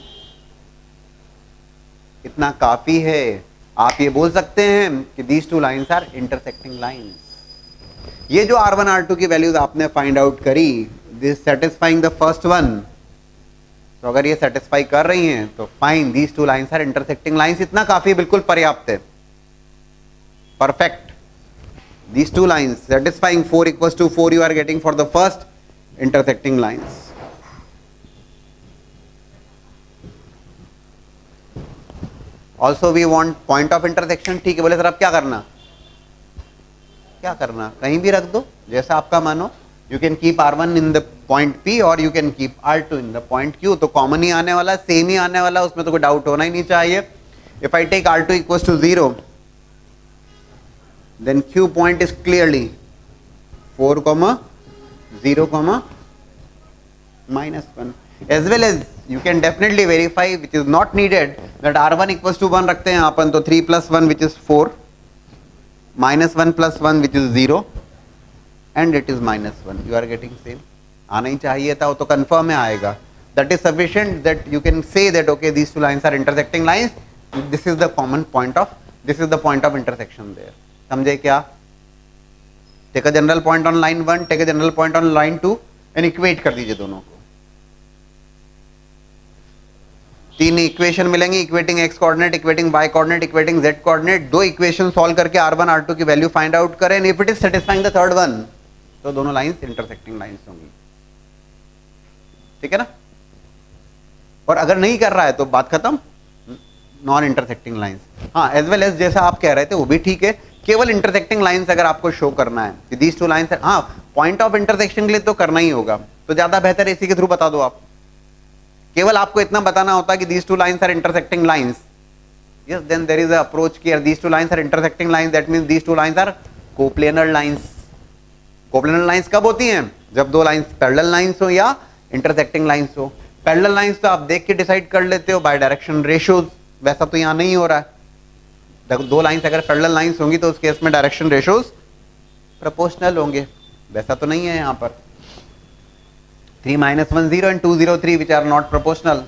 इतना काफी है. आप ये बोल सकते हैं कि these two lines are intersecting lines. ये जो R1 R2 की वैल्यूज आपने फाइंड आउट करी, this satisfying the first one. तो अगर ये सेटिस्फाई कर रही हैं तो fine, these two lines are intersecting lines. इतना काफी, बिल्कुल पर्याप्त है, perfect. These two lines satisfying 4 equals to 4 you are getting for the first intersecting lines. Also we want point of intersection. ठीक है, बोले सर अब क्या करना कहीं भी रख दो जैसा आपका मानो. You can keep R1 in the point P और you can keep R2 in the point Q. तो कॉमन ही आने वाला, सेम ही आने वाला, उसमें तो कोई डाउट होना ही नहीं चाहिए. If I take R2 equals to 0 then Q point is clearly 4, 0, -1. As well as you can definitely verify, which is not needed, that R1 equals to 1 रखते हैं अपन तो 3 + 1 which is 4, -1 + 1 which is 0 and it is -1. You are getting same. आना ही चाहिए था, वो तो confirm में आएगा. That is sufficient that you can say that okay these two lines are intersecting lines. This is the common point of intersection there. समझे क्या? Take a general point on line 1, take a general point on line 2 and equate कर दीजिए दोनों को. तीन equation मिलेंगी, equating x coordinate, equating y coordinate, equating z coordinate. दो equation solve करके R1 R2 की वैल्यू फाइंड आउट करें, if it is satisfying the third one तो दोनों लाइंस इंटरसेक्टिंग लाइंस होंगी। ठीक है ना? और अगर नहीं कर रहा है तो बात खत्म, नॉन इंटरसेक्टिंग लाइंस। हाँ, एज वेल एज जैसा आप कह रहे थे वो भी ठीक है, केवल इंटरसेक्टिंग लाइंस अगर आपको शो करना है कि दीज टू लाइंस, हाँ पॉइंट ऑफ इंटरसेक्शन के लिए तो करना ही होगा, तो ज्यादा बेहतर इसी के थ्रू बता दो आप। केवल आपको इतना बताना होता है कि these two lines are intersecting lines. Yes, then there is a approach here. These two lines are intersecting lines. That means these two lines are coplanar lines. Coplanar lines कब होती हैं? जब दो लाइंस पैरेलल लाइंस हो या intersecting lines हो। Parallel lines तो आप देख के डिसाइड कर लेते हो बाय डायरेक्शन रेशियोज, वैसा तो यहाँ नहीं हो रहा है। दो लाइंस अगर पैरेलल लाइंस होंगी तो उस केस में डायरेक्शन रेशियोज प्रोपोर्शनल होंगे, वैसा तो नहीं है यहाँ पर। 3 - 1 0 and 2 0 3 which are not proportional.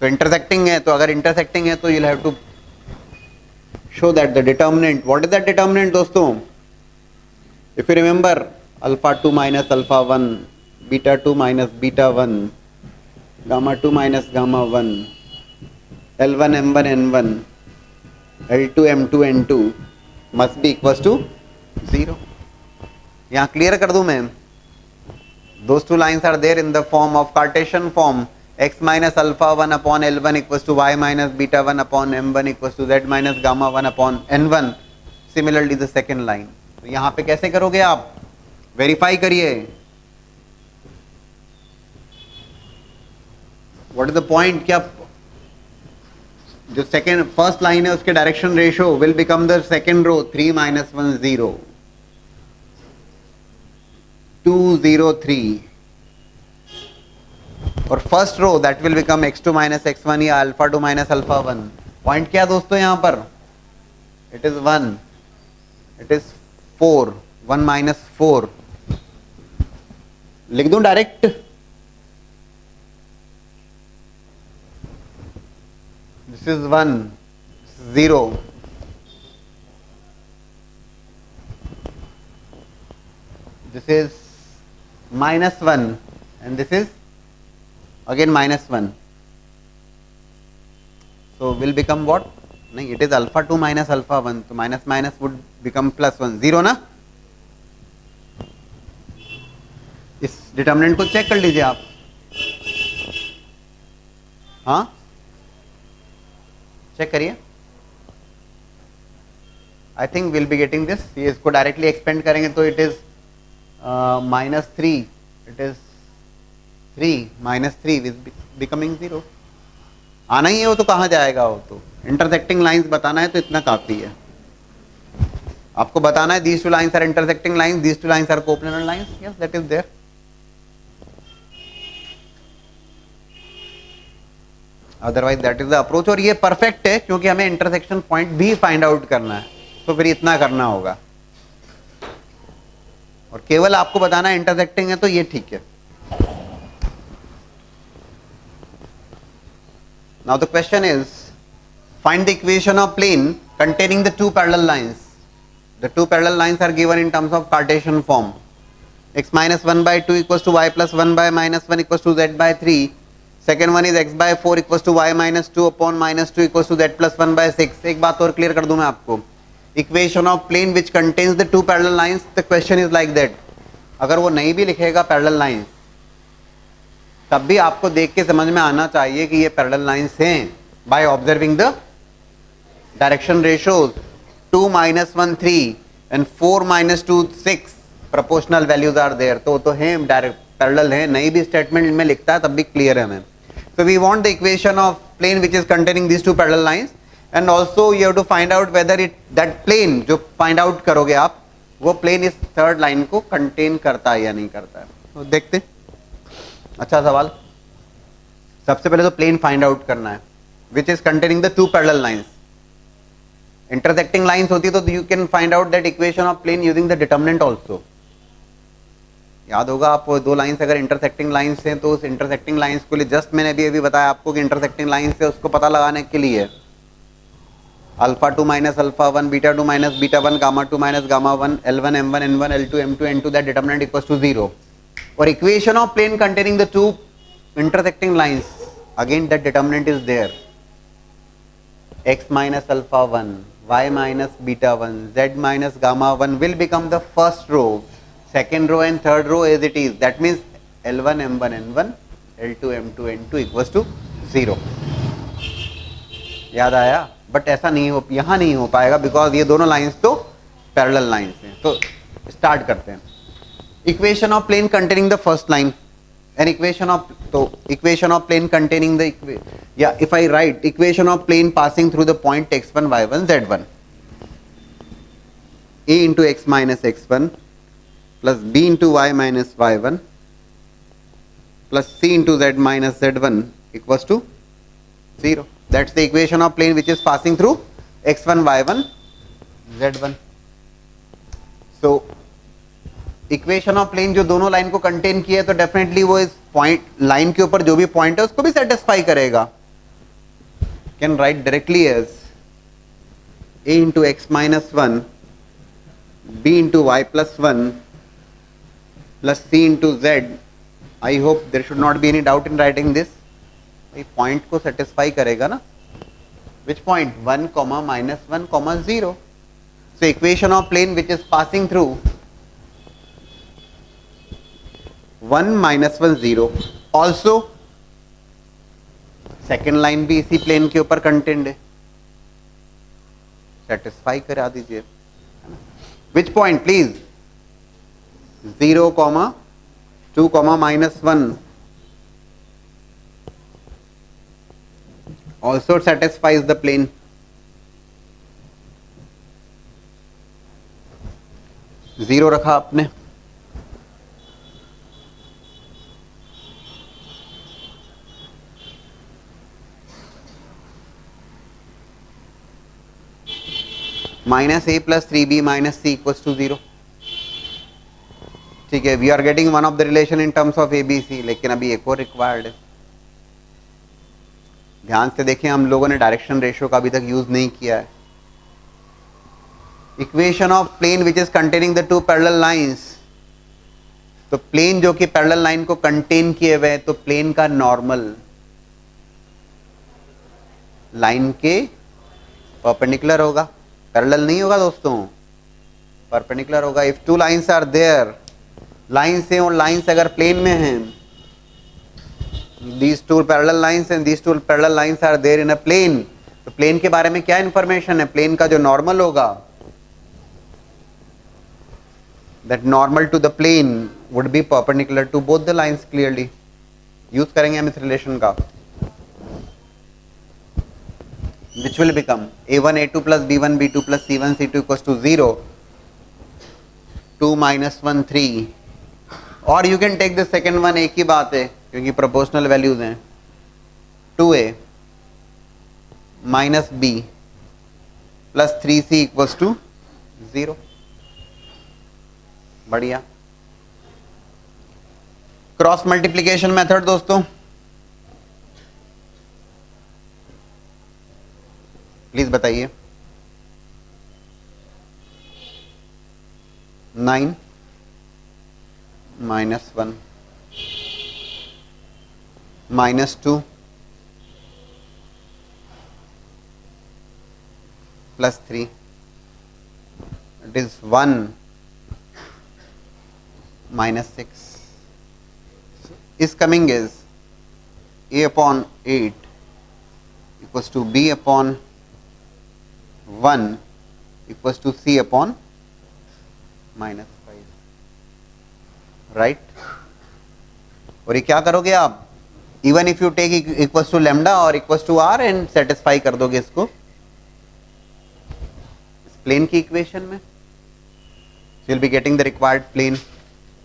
तो intersecting है, तो अगर intersecting है तो you'll have to show that the determinant. What is that determinant दोस्तों? If you remember, alpha 2 minus alpha 1, beta 2 minus beta 1, gamma 2 minus gamma 1, L1 M1 N1, L2 M2 N2 must be equals to 0. यहाँ clear कर दूं मैं, those two lines are there in the form of Cartesian form, x minus alpha 1 upon L1 equals to y minus beta 1 upon M1 equals to z minus gamma 1 upon N1. Similarly the second line. तो यहाँ पे कैसे करोगे आप? Verify करिए। What is the point? क्या जो second first line है उसके direction ratio will become the second row 3 - 1 0 2 0 3 और first row that will become x2 - x1 या alpha 2 - alpha 1। पॉइंट क्या दोस्तों यहां पर? इट इज 1, इट इज 4, 1 - 4 लिख दूं direct? This is 1 0 this is -1 and this is again -1, so will become what? नहीं, it is alpha 2 minus alpha 1, तो minus minus would become +1 0 ना। इस डिटर्मिनेंट को चेक कर लीजिए आप। हाँ चेक करिए। I think will be getting this. ये इसको डायरेक्टली एक्सपेंड करेंगे तो it is -3, it is 3 - 3 is becoming 0। आना ही है वो तो कहाँ जाएगा? वो तो इंटरसेक्टिंग लाइंस बताना है तो इतना काफी है। आपको बताना है these two lines are intersecting lines, these two lines are coplanar lines, yes that is there। Otherwise that is the approach. और ये परफेक्ट है क्योंकि हमें इंटरसेक्शन पॉइंट भी फाइंड आउट करना है, तो फिर इतना करना होगा। और केवल आपको बताना है इंटरसेक्टिंग है तो ये ठीक है। Now the question is find the equation of plane containing the two parallel lines. The two parallel lines are given in terms of Cartesian form. X minus 1 by 2 equals to y plus 1 by minus 1 equals to z by 3. Second one is x by 4 equals to y minus 2 upon minus 2 equals to z plus 1 by 6. एक बात और clear कर दूं मैं आपको, equation of plane which contains the two parallel lines, the question is like that. अगर वो नहीं भी लिखेगा पैरेलल लाइंस, तब भी आपको देख के समझ में आना चाहिए कि ये पैरेलल लाइंस हैं by observing the direction ratios. 2 - 1 3 and 4 - 2 6 proportional values are there. तो हैं डायरेक्ट पैरेलल हैं, नहीं भी स्टेटमेंट में लिखता है तब भी क्लियर है हमें। So we want the equation of plane which is containing these two parallel lines, and also you have to find out whether that plane जो find out करोगे आप, वो plane इस third line को contain करता है या नहीं करता है। तो देखते, अच्छा सवाल। सबसे पहले तो plane find out करना है which is containing the two parallel lines। intersecting lines होती तो you can find out that equation of plane using the determinant also। याद होगा आप, दो लाइंस अगर इंटरसेक्टिंग लाइंस हैं तो उस इंटरसेक्टिंग लाइंस को लिए जस्ट मैंने अभी बताया आपको कि इंटरसेक्टिंग लाइंस है उसको पता लगाने के लिए alpha 2 - alpha 1, beta 2 - beta 1, gamma 2 - gamma 1, L1 M1 N1, L2 M2 N2 that determinant equals to 0। और equation of plane containing the two intersecting lines again that determinant is there, x minus alpha 1, y minus beta 1, z minus gamma 1 will become the first row, second row and third row as it is. That means L1 M1 N1, L2 M2 N2 equals to 0. याद आया? But ऐसा नहीं हो, यहाँ नहीं हो पाएगा because ये दोनों लाइंस तो पैरेलल लाइंस हैं. तो स्टार्ट करते हैं. Equation of plane containing the first line and equation of, so equation of plane containing the if I write equation of plane passing through the point x1 y1 z1, a into x minus x1 plus b into y minus y1 plus c into z minus z1 equals to 0. That's the equation of plane which is passing through x1 y1 z1. So equation of plane जो दोनों line को contain किया है तो definitely वो इस point line के ऊपर जो भी पॉइंट है उसको भी सेटिस्फाई करेगा. Can write directly as a into x minus one, b into Y plus one plus c into z. I hope there should not be any doubt in writing this. Point को satisfy करेगा ना. Which point? 1, -1, 0. So equation of plane which is passing through 1 -1 0. Also second line भी इसी plane के ऊपर contained है. Satisfy करा दीजिए. Which point please? 0, 2, -1 also satisfies the plane. Zero रखा आपने. Minus a plus 3b minus c equals to 0. ठीक है, we are getting one of the relation in terms of a b c. लेकिन अभी एक और रिक्वायर्ड है. ध्यान से देखें, हम लोगों ने डायरेक्शन रेशियो का अभी तक यूज नहीं किया है. Equation of plane which is containing the two parallel lines. तो प्लेन जो कि पैरेलल लाइन को कंटेन किए हुए हैं, तो प्लेन का नॉर्मल लाइन के परपेंडिकुलर होगा. पैरेलल नहीं होगा दोस्तों, परपेंडिकुलर होगा. If two lines are there, lines हैं और लाइंस अगर प्लेन में हैं, these two parallel lines and these two parallel lines are there in a plane. तो प्लेन के बारे में क्या इंफॉर्मेशन है? प्लेन का जो नॉर्मल होगा, that normal to the plane would be perpendicular to both the lines. Clearly use करेंगे हम इस रिलेशन का, which will become a1 a2 plus b1 b2 plus c1 c2 equals to 0, 2 -1 3. और you can take the second one, एक ही बात है क्योंकि proportional values हैं. 2a minus b plus 3c equals to 0. बढ़िया. क्रॉस मल्टीप्लीकेशन मेथड दोस्तों, please बताइए. 9 -1 -2 plus 3. It is 1 -6. Is coming is a upon 8 equals to b upon 1 equals to c upon -5. Right. और ये क्या करोगे आप? Even if you take equals to lambda और equals to R and satisfy कर दोगे इसको प्लेन की इक्वेशन में. You will be getting the required plane.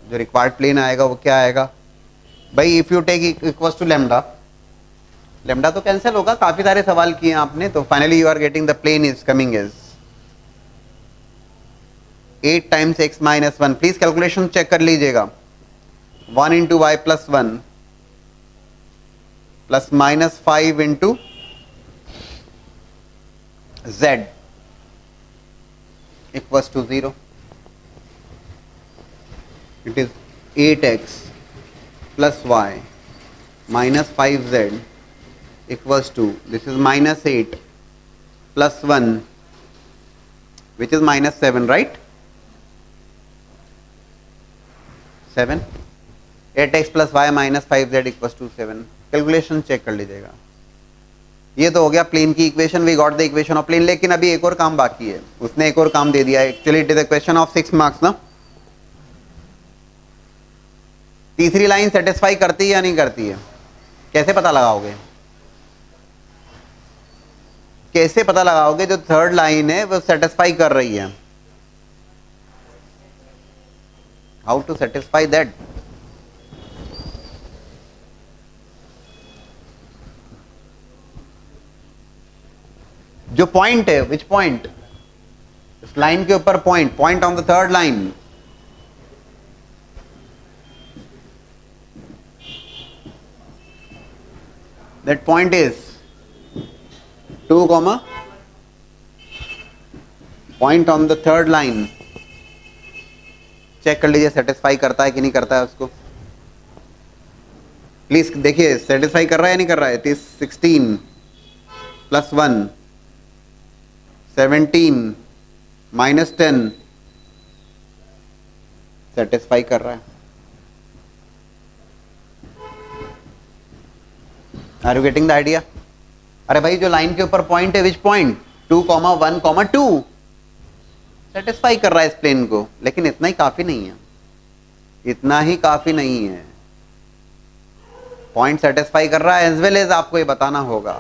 जो रिक्वायर्ड प्लेन आएगा वो क्या आएगा भाई? If you take equals to lambda, lambda तो कैंसिल होगा. काफी सारे सवाल किए आपने. तो finally you are getting the plane is coming as 8 times x minus 1. Please calculation check कर लीजिएगा. 1 into y plus 1 plus minus 5 into z equals to 0. It is 8x plus y minus 5z equals to, this is minus 8 plus 1 which is minus 7, right? 7, 8x plus y minus 5z equals to 7. Calculation check कर लीजिएगा. ये तो हो गया plane की equation, we got the equation of plane. लेकिन अभी एक और काम बाकी है, उसने एक और काम दे दिया है. Actually it is a question of 6 marks ना. तीसरी लाइन सेटिस्फाई करती है या नहीं करती है, कैसे पता लगाओगे? कैसे पता लगाओगे जो थर्ड लाइन है वो सेटिस्फाई कर रही है? How to satisfy that? जो पॉइंट है, विच पॉइंट? इस लाइन के ऊपर point, point on the third line. That point is 2, point on the third line. Check कर लीजिए सेटिस्फाई करता है कि नहीं करता है उसको. प्लीज देखिए सेटिस्फाई कर रहा है या नहीं कर रहा है. It is 16 plus 1 17 minus 10 satisfy कर रहा है. Are you getting the idea? अरे भाई जो लाइन के ऊपर पॉइंट है, विच पॉइंट? 2, 1, 2 सेटिस्फाई कर रहा है इस प्लेन को. लेकिन इतना ही काफी नहीं है, इतना ही काफी नहीं है. पॉइंट सेटिस्फाई कर रहा है एज वेल एज आपको ये बताना होगा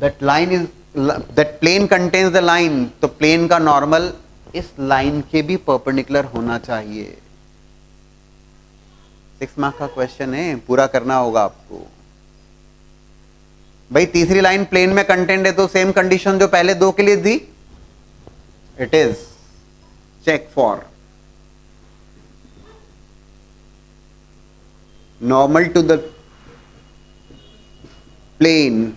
that line is, that plane contains the line. तो प्लेन का नॉर्मल इस लाइन के भी परपेंडिकुलर होना चाहिए. 6 मार्क का क्वेश्चन है, पूरा करना होगा आपको. भाई तीसरी लाइन प्लेन में कंटेंट है तो सेम कंडीशन जो पहले दो के लिए दी, it is check for normal to the plane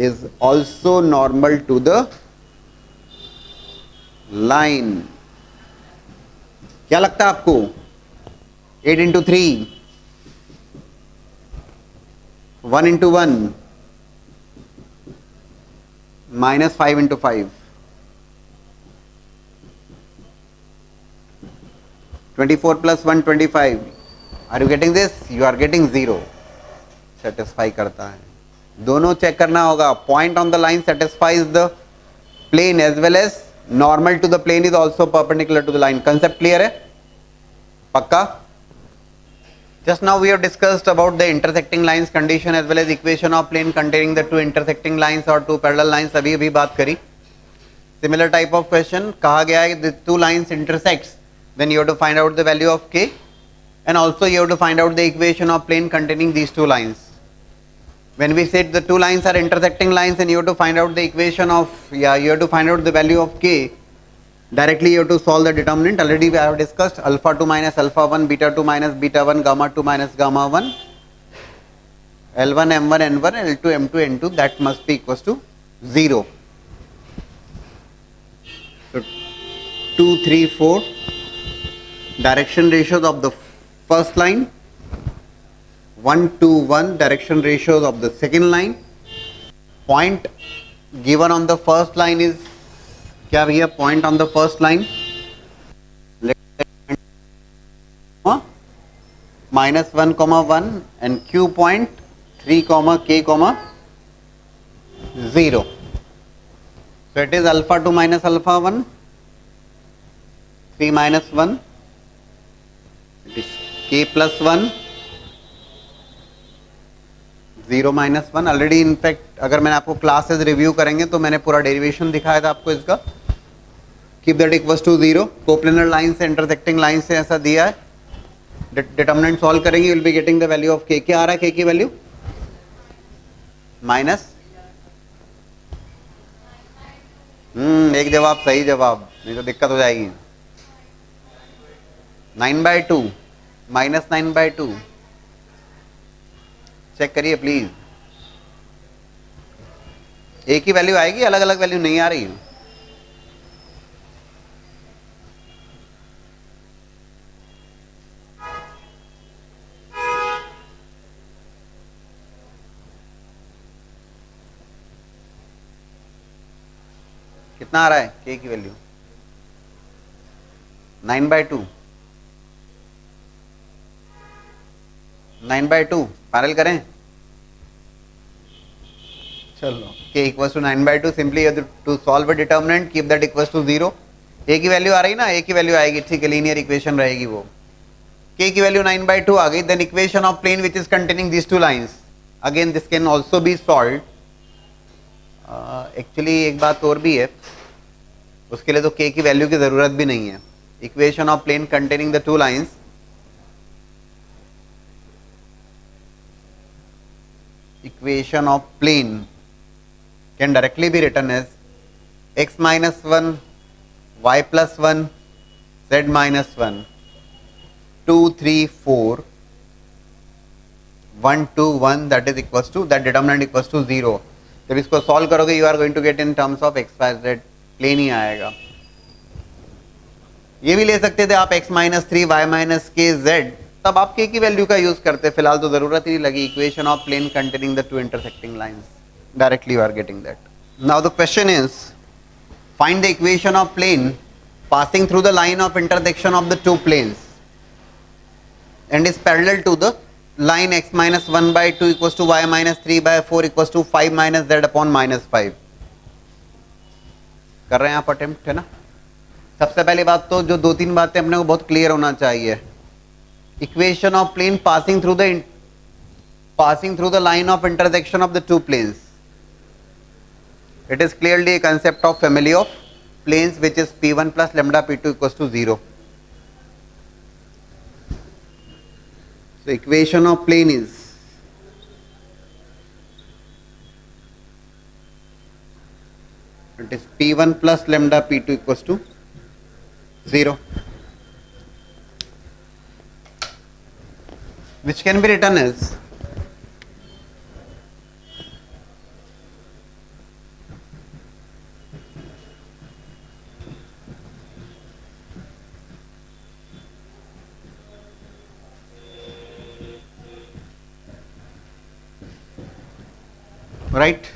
is also normal to the line. क्या लगता है आपको? 8 into 3, 1 into 1, minus 5 into 5, 24 plus 1, 25. Are you getting this? You are getting 0. Satisfy करता है. दोनों चेक करना होगा. Point on the line satisfies the plane as well as normal to the plane is also perpendicular to the line. Concept clear है? पक्का? Just now we have discussed about the intersecting lines condition as well as equation of plane containing the two intersecting lines or two parallel lines. अभी अभी बात करी. Similar type of question कहा गया है the two lines intersects, then you have to find out the value of k, and also you have to find out the equation of plane containing these two lines. When we said the two lines are intersecting lines and you have to find out the equation of, you have to find out the value of k, directly you have to solve the determinant. Already we have discussed alpha 2 minus alpha 1, beta 2 minus beta 1, gamma 2 minus gamma 1, L1 M1 N1, L2 M2 N2, that must be equals to 0. So 2, 3, 4 direction ratios of the first line, 1, 2, 1 direction ratios of the second line. Point given on the first line is क्या भैया? Point on the first line -1, 1 and Q point 3, K, 0. So it is alpha 2 minus alpha 1, 3 minus 1, it is K plus 1, 0 minus 1. Already in fact अगर मैंने आपको classes review करेंगे तो मैंने पूरा derivation दिखाया था आपको इसका. Keep that equals to 0. Coplanar line से इंटरसेक्टिंग लाइन से ऐसा दिया है. डिटर्मिनेंट सॉल्व करेंगे, you will be getting the value of k. क्या आ रहा है k की वैल्यू? माइनस, एक जवाब सही जवाब, नहीं तो दिक्कत हो जाएगी. 9/2 माइनस 9/2. चेक करिए प्लीज. एक ही वैल्यू आएगी, अलग अलग वैल्यू नहीं आ रही है. कितना आ रहा है k की वैल्यू 9/2 9/2 पैरेलल करें चलो k equals to 9/2 simply to solve a determinant keep that equals to 0 a की वैल्यू आ रही ना a की वैल्यू आएगी ठीक है लीनियर इक्वेशन रहेगी वो k की वैल्यू 9/2 आ गई then equation of plane which is containing this two lines again this can also be solved actually एक बात और भी है उसके लिए तो k की वैल्यू की जरूरत भी नहीं है equation of plane containing the two lines equation of plane can directly be written as x minus 1 y plus 1 z minus 1 2 3 4 1 2 1 that is equals to that determinant equals to 0 जब इसको solve करोगे you are going to get in terms of x y z plane ही आएगा ये भी ले सकते थे आप x minus 3 y minus k z तब आप k की वैल्यू का यूज करते फिलहाल तो जरूरत ही नहीं लगी equation of plane containing the two intersecting lines directly you are getting that now the question is find the equation of plane passing through the line of intersection of the two planes and is parallel to the line x minus 1/2 equals to y minus 3/4 equals to 5 minus z upon minus 5 कर रहे हैं आप attempt है ना सबसे पहली बात तो जो दो तीन बातें अपने को बहुत क्लियर होना चाहिए equation of plane passing through the line of intersection of the two planes it is clearly a concept of family of planes which is p1 plus lambda p2 equals to 0 so equation of plane is it is p1 plus lambda p2 equals to 0 which can be written as right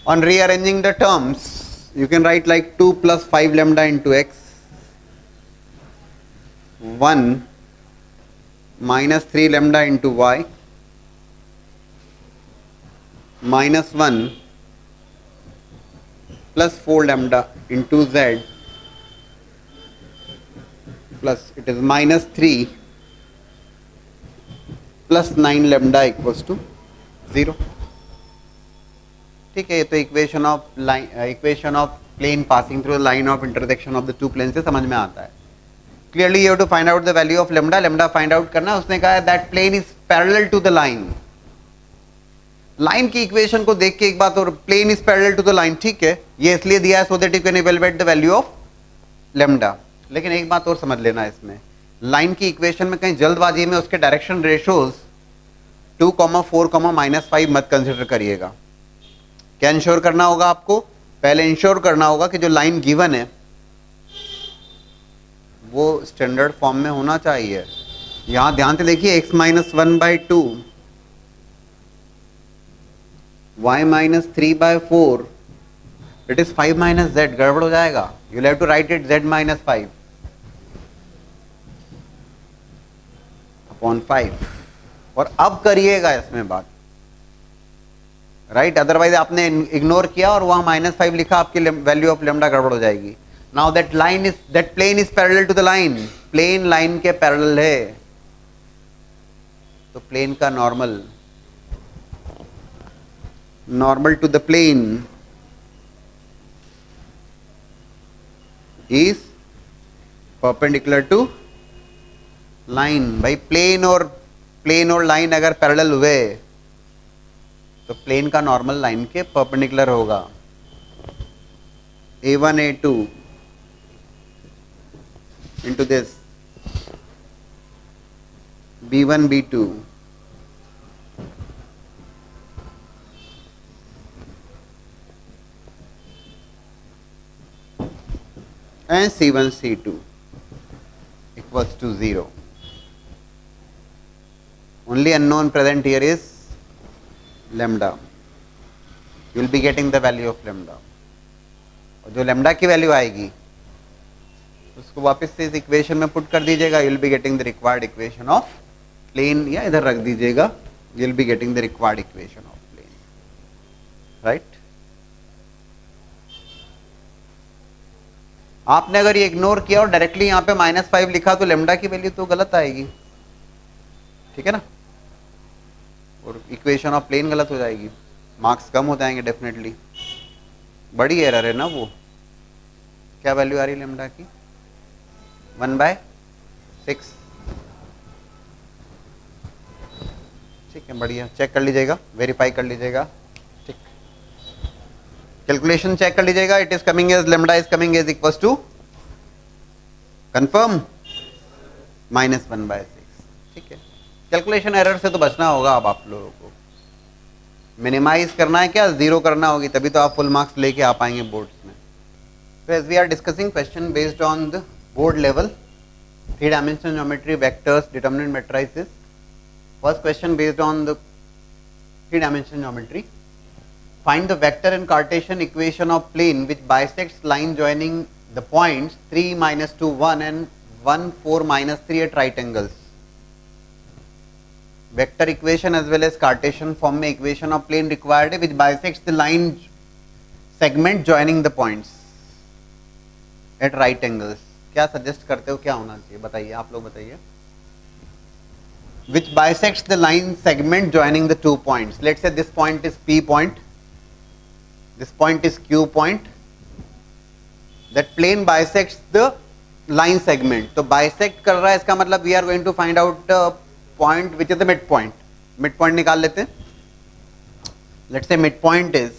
on rearranging the terms you can write like 2 plus 5 lambda into x 1 minus 3 lambda into y minus 1 plus 4 lambda into z plus it is minus 3 plus 9 lambda equals to 0 ठीक है ये तो equation of plane passing through line of intersection of the two plane से समझ में आता है clearly you have to find out the value of lambda lambda find out करना उसने कहा that plane is parallel to the line line की equation को देख के एक बात और plane is parallel to the line ठीक है ये इसलिए दिया है so that you can evaluate the value of lambda लेकिन एक बात और समझ लेना इसमें लाइन की इक्वेशन में कहीं जल्दबाजी में उसके डायरेक्शन रेशियोज 2, 4, -5 मत कंसिडर करिएगा क्या इंश्योर करना होगा आपको पहले इंश्योर करना होगा कि जो लाइन गिवन है वो स्टैंडर्ड फॉर्म में होना चाहिए यहां ध्यान से देखिए x minus 1/2 y minus 3/4 it is 5 minus z गड़बड़ हो जाएगा you have to write it z minus 5 upon 5 और अब करिएगा इसमें बात राइट अदरवाइज आपने इग्नोर किया और वहां -5 लिखा आपकी वैल्यू ऑफ लेम्डा गड़बड़ हो जाएगी now that plane is parallel to the line plane line के पैरेलल है तो प्लेन का normal to the plane is perpendicular to line भाई प्लेन और लाइन अगर पैरेलल हुए तो प्लेन का नॉर्मल लाइन के परपेंडिकुलर होगा a1 a2 into this b1 b2 and c1 c2 equals to 0 only unknown present here is lambda you will be getting the value of lambda और जो lambda की value आएगी उसको वापस से इस इक्वेशन में पुट कर दीजिएगा, you will be getting the required equation of plane, या इधर रख दीजिएगा, you will be getting the required equation of plane, right. आपने अगर ये इग्नोर किया और डायरेक्टली यहाँ पे -5 लिखा तो लेमडा की वैल्यू तो गलत आएगी, ठीक है ना, और इक्वेशन ऑफ प्लेन गलत हो जाएगी, मार्क्स कम हो जाएंगे डेफिनेटली। बड़ी एरर है ना वो। क्या वैल्यू आ रही लेमडा की? 1/6। ठीक है, बढ़िया, चेक कर लीजिएगा, वेरीफाई कर लीजिएगा, ठीक। कैलकुलेशन चेक कर लीजिएगा, it is coming as lambda is coming as equals to, confirm, -1/6। ठीक है, कैलकुलेशन एरर से तो बचना होगा अब आप लोगों को, मिनिमाइज करना है क्या, 0 करना होगी, तभी तो आप फुल मार्क्स लेके आ पाएंगे बोर्ड्स में। So as we are discussing question based on the board level, 3-dimensional geometry, vectors, determinant matrices. First question based on the 3-dimensional geometry. Find the vector and Cartesian equation of plane which bisects line joining the points 3, -2, 1 and 1, 4, -3 at right angles. Vector equation as well as Cartesian form में equation of plane required है which bisects the line segment joining the points at right angles. क्या suggest करते हो, क्या होना चाहिए, बताइए, आप लोग बताइए। Which bisects the line segment joining the 2 points. Let's say this point is P point, this point is Q point. That plane bisects the line segment. तो bisect कर रहा है, इसका मतलब we are going to find out point which is the midpoint. Midpoint निकाल लेते हैं। Let's say midpoint is,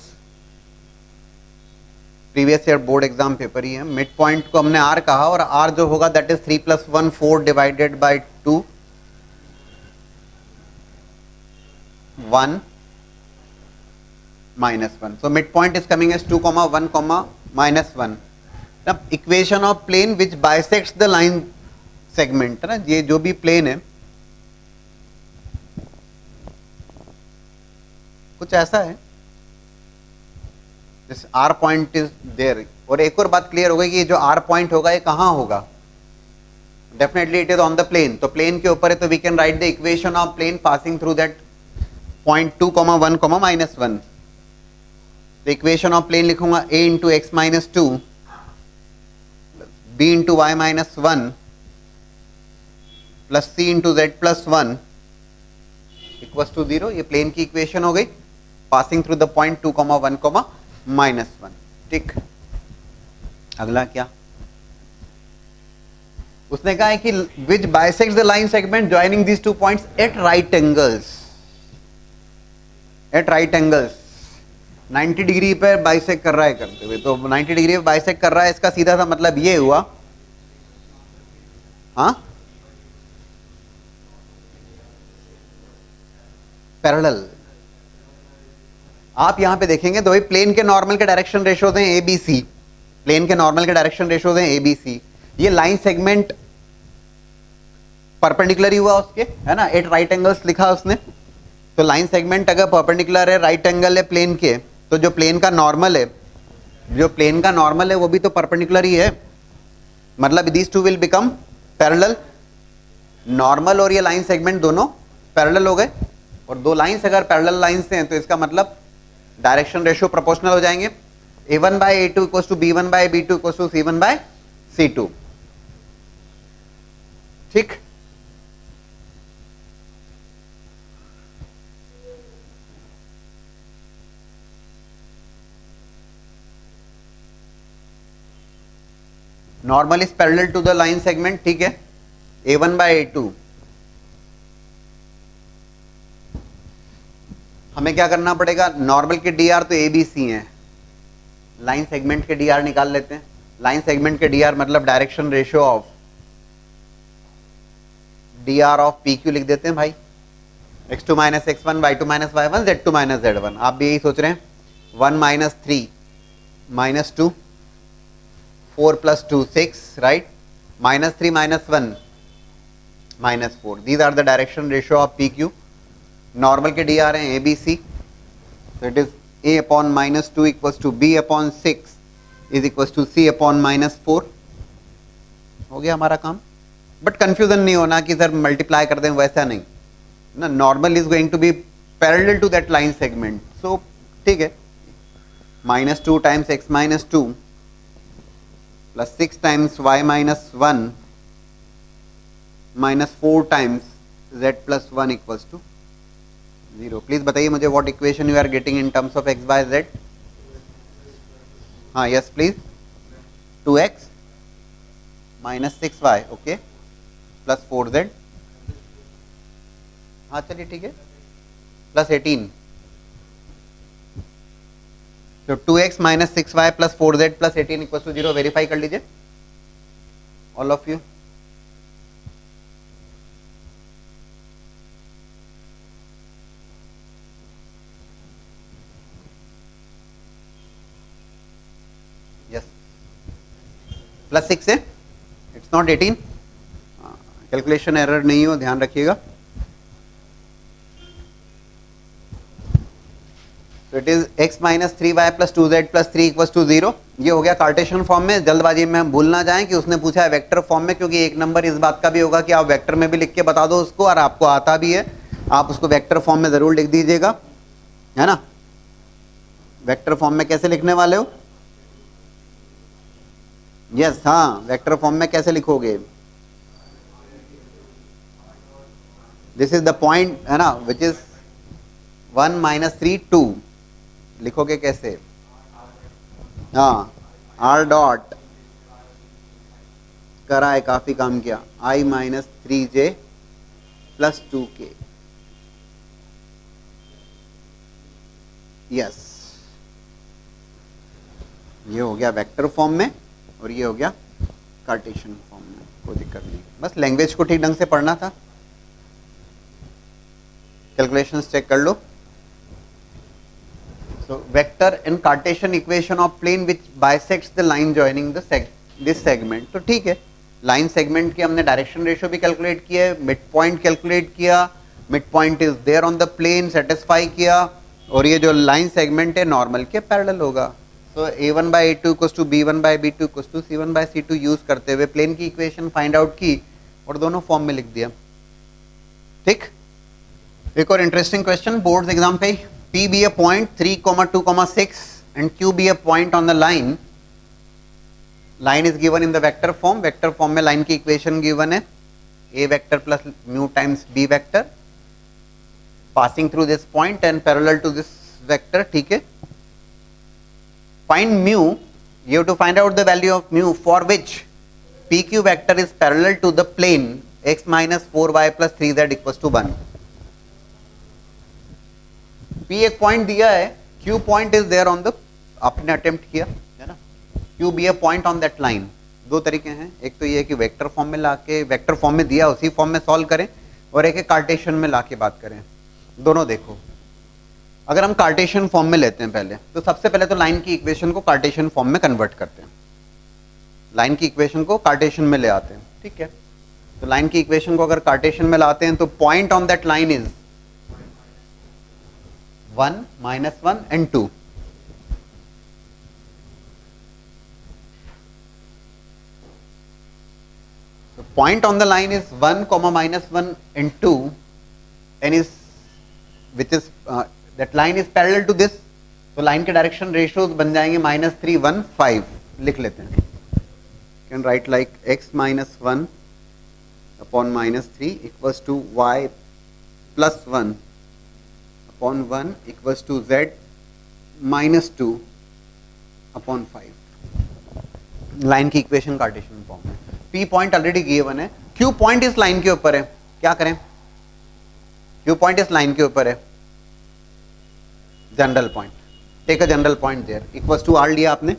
previous year board exam paper ही है, मिड पॉइंट को हमने R कहा, और R जो होगा that is 3 + 1, 4 divided by 2, 1 -1. So midpoint is coming as 2, 1, -1. अब equation of plane which bisects the line segment है ना, ये जो भी प्लेन है कुछ ऐसा है, this R point is there. और एक और बात क्लियर हो गई कि ये जो R पॉइंट होगा ये कहाँ होगा, definitely it is on the plane, तो प्लेन के ऊपर है, तो we can write the equation of plane passing through that point 2, 1, -1। तो इक्वेशन ऑफ प्लेन लिखूंगा a × x - 2 b × y - 1 plus c × z + 1 equals to 0। ये प्लेन की equation हो गई पासिंग थ्रू द पॉइंट 2, 1, -1। ठीक, अगला क्या उसने कहा है कि which bisects the line segment joining these 2 points at right angles, at right angles 90 degree पे बाइसेक्ट कर रहा है करते हुए, तो 90 डिग्री पे बाइसेक्ट कर रहा है, इसका सीधा सा मतलब ये हुआ, हाँ, पैरेलल। आप यहां पे देखेंगे तो भाई प्लेन के नॉर्मल के डायरेक्शन रेशियोज हैं ABC, प्लेन के नॉर्मल के डायरेक्शन रेशियोज हैं ABC, ये लाइन सेगमेंट परपेंडिकुलर ही हुआ उसके, है ना, एट राइट एंगल्स लिखा उसने, तो लाइन सेगमेंट अगर परपेंडिकुलर है, राइट एंगल है प्लेन के, तो जो प्लेन का नॉर्मल है, जो प्लेन का नॉर्मल है वो भी तो परपेंडिकुलर ही है, मतलब these two will become parallel, normal और ये लाइन सेगमेंट दोनों पैरेलल हो गए, और दो लाइंस अगर पैरेलल लाइंस हैं तो इसका मतलब डायरेक्शन रेशियो प्रोपोर्शनल हो जाएंगे, A1/A2 = B1/B2 = C1/C2। ठीक, normal is parallel to the line segment, ठीक है, A1/A2। हमें क्या करना पड़ेगा, नॉर्मल के DR तो ABC हैं, लाइन सेगमेंट के DR निकाल लेते हैं। लाइन सेगमेंट के DR मतलब direction ratio of DR of PQ लिख देते हैं भाई, x2 - x1, y2 - y1, z2 - z1। आप भी यही सोच रहे हैं, 1 - 3 - 2, 4 + 2 6, right, -3 - 1 -4, these are the direction ratio of PQ। Normal के DR हैं ABC, तो it is A/-2 = B/6 is equal to C upon -4। हो गया हमारा काम। बट कंफ्यूजन नहीं होना कि सर मल्टीप्लाई कर दें, वैसा नहीं ना, normal is going to be parallel to that line segment. So ठीक है, -2 times x -2 plus 6 times y -1 -4 times z plus 1 equals to 0। Please बताइए मुझे what equation you are getting in terms of x by z। हाँ yes please, 2x -6y okay plus 4z, हाँ चलिए ठीक है, plus 18। तो 2x -6y plus 4z plus 18 equal to 0। Verify कर लीजिए all of you. Yes, plus 6 है, it's not 18। Calculation error नहीं हो, ध्यान रखिएगा। तो it is x minus 3y plus 2z plus 3 equal to 0। ये हो गया कार्टेशियन फॉर्म में। जल्दबाजी में हम भूल ना जाएं कि उसने पूछा है वेक्टर फॉर्म में, क्योंकि एक नंबर इस बात का भी होगा कि आप वेक्टर में भी लिख के बता दो उसको, और आपको आता भी है, आप उसको वेक्टर फॉर्म में जरूर लिख दीजिएगा, है ना। वेक्टर फॉर्म में कैसे लिखने वाले हो? यस हाँ, वेक्टर फॉर्म में कैसे लिखोगे? दिस इज द पॉइंट, है ना, विच इज 1 -3 2। लिखोगे कैसे? हाँ, r डॉट करा है, काफी काम किया, i -3j plus 2k। Yes, ये हो गया वेक्टर फॉर्म में और ये हो गया कार्टेशियन फॉर्म में। कोई दिक्कत नहीं, बस लैंग्वेज को ठीक ढंग से पढ़ना था। कैलकुलेशंस चेक कर लो। So vector in Cartesian equation of plane which bisects the line joining the this segment। तो ठीक है, लाइन सेगमेंट की हमने डायरेक्शन रेशियो भी कैलकुलेट किया है, मिड पॉइंट कैलकुलेट किया, mid point is there on the plane, satisfy किया, और ये जो लाइन सेगमेंट है नॉर्मल के पैरेलल होगा। तो a1 by a2 equals to b1 by b2 equals to c1 by c2 use करते हुए प्लेन की इक्वेशन फाइंड आउट की और दोनों फॉर्म में लिख दिया। ठीक, एक और इंटरेस्टिंग क्वेश्चन बोर्ड एग्जाम पे, P be a point 3,2,6 and Q be a point on the line। Line is given in the vector form। Vector form में line की equation given है, a vector plus mu times b vector passing through this point and parallel to this vector। ठीक है, find mu, you have to find out the value of mu for which PQ vector is parallel to the plane x minus 4y plus 3z equals to 1। P एक point दिया है, Q point is there on the, आपने attempt किया है ना, Q be a point on that line. दो तरीके हैं, एक तो ये है कि वेक्टर फॉर्म में लाके, वेक्टर फॉर्म में दिया उसी फॉर्म में सॉल्व करें, और एक है कार्टेशियन में लाके बात करें। दोनों देखो, अगर हम कार्टेशियन फॉर्म में लेते हैं पहले, तो सबसे पहले तो लाइन की इक्वेशन को कार्टेशियन फॉर्म में कन्वर्ट करते हैं। लाइन की इक्वेशन को कार्टेशियन में ले आते हैं, ठीक है। तो लाइन की इक्वेशन को अगर कार्टेशियन में लाते हैं तो point on that line is 1 -1 and 2। So point on the line is 1, -1 and 2, and is which is that line is parallel to this। तो लाइन के डायरेक्शन रेशियोज बन जाएंगे -3 1 5। लिख लेते हैं, can write like x -1 upon -3 equals to y plus 1 upon 1 equals to z -2 upon 5। Line की equation Cartesian form में। P point already given है, Q पॉइंट इस लाइन के ऊपर है, क्या करें? Q पॉइंट इस लाइन के ऊपर है, general point, take a general point there, equals to R लिया आपने,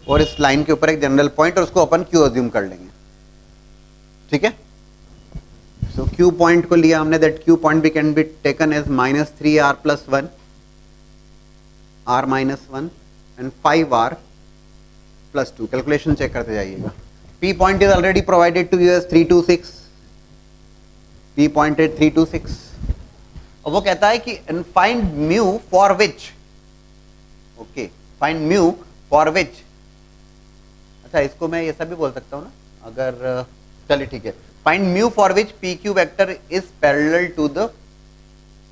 और इस लाइन के ऊपर एक जनरल पॉइंट, और उसको अपन Q अज्यूम कर लेंगे, ठीक है। So Q point को लिया हमने, that Q point भी can be taken as -3R plus 1, R minus 1 and 5R plus 2। Calculation check करते जाइएगा। P point is already provided to you as 326। P point is 326। अब वो कहता है कि find mu for which, okay, find mu for which अच्छा इसको मैं ऐसा भी बोल सकता हूँ ना, अगर चलिए ठीक है, find mu for which P Q vector is parallel to the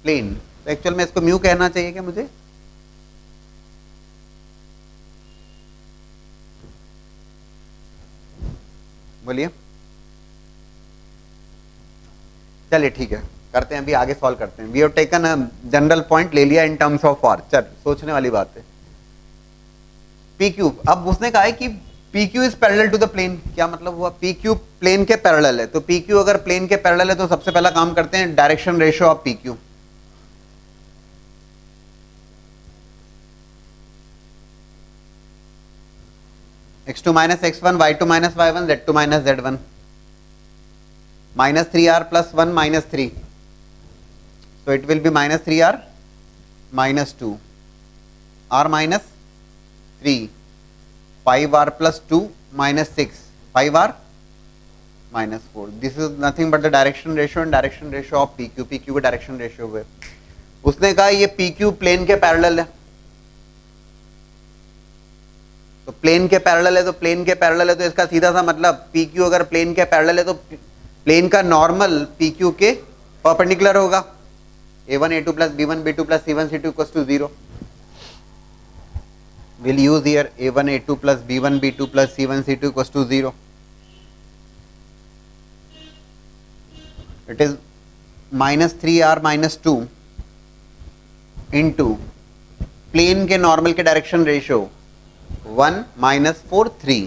plane. तो एक्चुअल में इसको म्यू कहना चाहिए क्या मुझे? बोलिए। चलिए ठीक है, करते हैं, अभी आगे सॉल्व करते हैं। We have taken a general point, ले लिया इन टर्म्स ऑफ आर। चल सोचने वाली बात है। पी क्यू, अब उसने कहा है कि P Q is parallel to the plane. क्या मतलब हुआ? पी क्यू प्लेन के पैरेलल है, तो पी क्यू अगर प्लेन के पैरेलल है तो सबसे पहला काम करते हैं direction ratio of P Q. x2 minus x1, y2 minus y1, z2 minus z1, minus 3r plus 1 minus 3, so it will be minus 3r minus 2, r minus 3, 5r plus 2 minus 6, 5r minus 4. This is nothing but the direction ratio and direction ratio of PQ. PQ का direction ratio है। उसने कहा ये PQ plane के parallel है, तो plane के parallel है, तो प्लेन के पैरेलल है, तो इसका सीधा सा मतलब PQ अगर प्लेन के पैरेलल है तो प्लेन का नॉर्मल PQ के परपेंडिकुलर होगा। A1 A2 plus B1 B2 plus C1 C2 equals to 0. We'll use here A1 A2 plus B1 B2 plus C1 C2 equals to 0. It is minus 3r minus 2 into plane के normal के direction ratio 1 minus 4 3.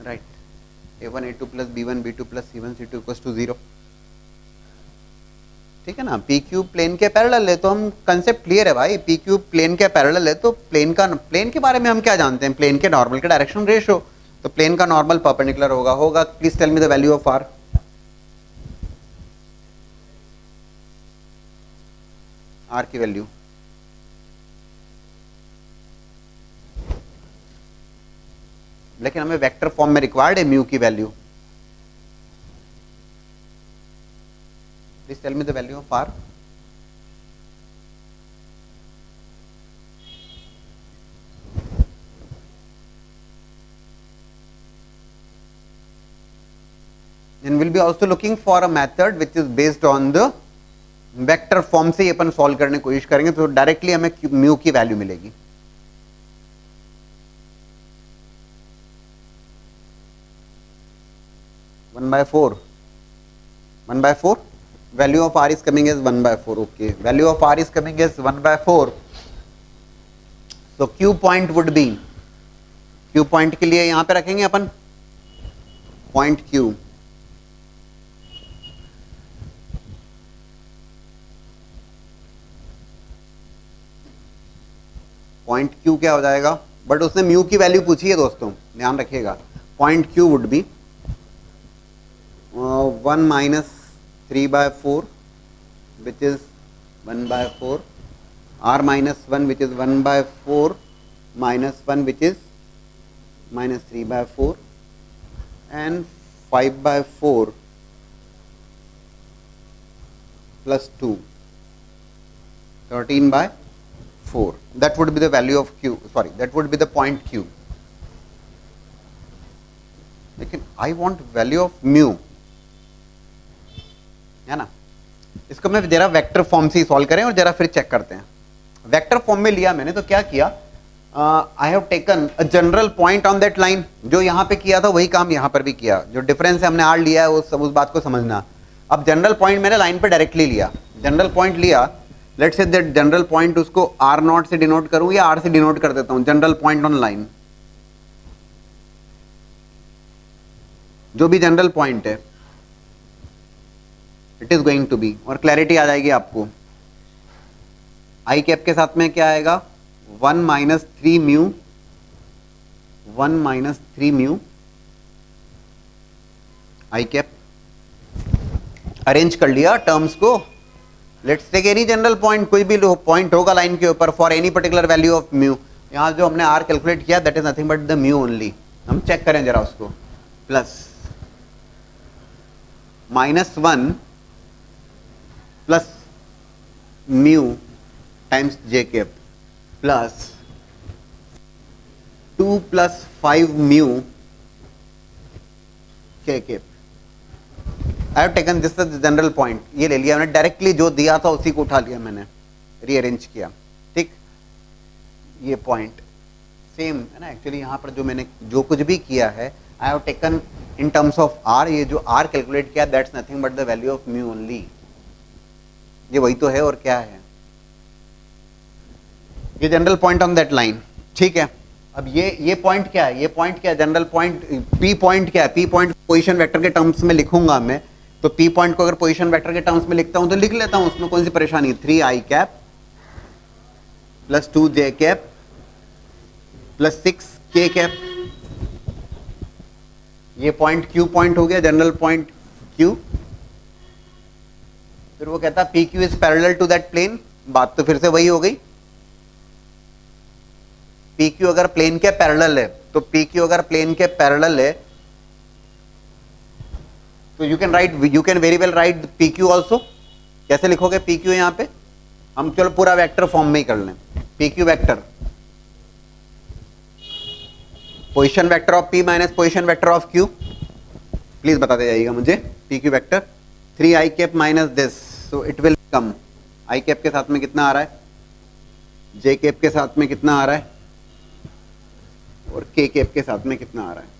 Right. A1 A2 plus B1 B2 plus C1 C2 equals to 0. ठीक है ना? P Q plane के parallel है, तो हम concept clear है भाई। पी क्यू प्लेन के पैरेलल है तो प्लेन के बारे में हम क्या जानते हैं? प्लेन के नॉर्मल के डायरेक्शन रेशियो, तो प्लेन का नॉर्मल परपेंडिकुलर होगा। Please tell me the value of R. R की वैल्यू लेकिन हमें वेक्टर फॉर्म में रिक्वायर्ड है म्यू की value. Please tell me the value of R. and we'll be also looking for a method which is based on the vector form से ही अपन solve करने की कोशिश करेंगे, तो डायरेक्टली हमें म्यू की वैल्यू मिलेगी। One by four value of R is coming as 1/4। Okay, value of R is coming as 1/4। तो Q point would be, Q point के लिए यहां पे रखेंगे अपन पॉइंट क्यू। पॉइंट क्यू क्या हो जाएगा? बट उसने म्यू की वैल्यू पूछी है दोस्तों, ध्यान रखिएगा। Point Q would be 1 minus 3/4 which is 1/4, r minus 1 which is 1/4 minus 1 which is minus 3/4, and 5/4 plus 2, 13/4. That would be the value of q, sorry, that would be the point q. लेकिन I want value of mu, है ना? इसको मैं जरा vector form से ही solve करें और जरा फिर चेक करते हैं। वेक्टर फॉर्म में लिया मैंने, तो क्या किया? आई have taken a general point on that line. जो यहाँ पे किया था वही काम यहाँ पर भी किया। जो डिफरेंस है, हमने आर लिया है, उस बात को समझना। अब जनरल पॉइंट मैंने लाइन पे डायरेक्टली लिया, जनरल पॉइंट लिया। Let's say that general point उसको आर नॉट से डिनोट करूँ या आर से डिनोट कर देता हूँ। जनरल पॉइंट ऑन लाइन, जो भी जनरल पॉइंट है it is going to be, और क्लैरिटी आ जाएगी आपको। आई कैप के साथ में क्या आएगा? 1 minus 3 mu, 1 minus 3 mu I cap. Arrange कर लिया टर्म्स को। Let's take any general point, कोई भी पॉइंट होगा लाइन के ऊपर for any particular value of mu. यहाँ जो हमने आर कैलकुलेट किया that is nothing but the mu only. हम चेक करें जरा उसको. Plus -1 plus mu times J cap plus 2 plus 5 mu K cap. I have taken this the general point. ये ले लिया मैंने डायरेक्टली, जो दिया था उसी को उठा लिया मैंने, रीअरेंज किया. ठीक, ये पॉइंट सेम है ना. एक्चुअली यहाँ पर जो मैंने जो कुछ भी किया है I have taken in terms of R. ये जो आर कैलकुलेट किया that's nothing but the value of mu only. ये वही तो है और क्या है. ये general point on that line. ठीक है, अब ये पॉइंट क्या है, ये पॉइंट क्या है, जनरल पॉइंट. पी पॉइंट क्या है, पी पॉइंट पोजीशन वेक्टर के टर्म्स में लिखूंगा मैं. तो पी पॉइंट को अगर पोजीशन वेक्टर के टर्म्स में लिखता हूं तो लिख लेता हूं, उसमें कौन सी परेशानी. 3i cap plus 2j cap plus 6k cap. ये पॉइंट क्यू पॉइंट हो गया, जनरल पॉइंट क्यू. फिर वो कहता P Q is parallel to that plane. बात तो फिर से वही हो गई. पी क्यू अगर प्लेन के पैरेलल है, तो पी क्यू अगर प्लेन के पैरेलल है तो you can very well write P Q also. कैसे लिखोगे पी क्यू यहां पे, हम चलो पूरा वेक्टर फॉर्म में ही कर लें. P Q vector, position vector of P minus position vector of Q. Please बताते जाइएगा मुझे. P Q vector 3i cap minus this, so it will come. I cap के साथ में कितना आ रहा है, जे कैप के साथ में कितना आ रहा है, और के कैप के साथ में कितना आ रहा है.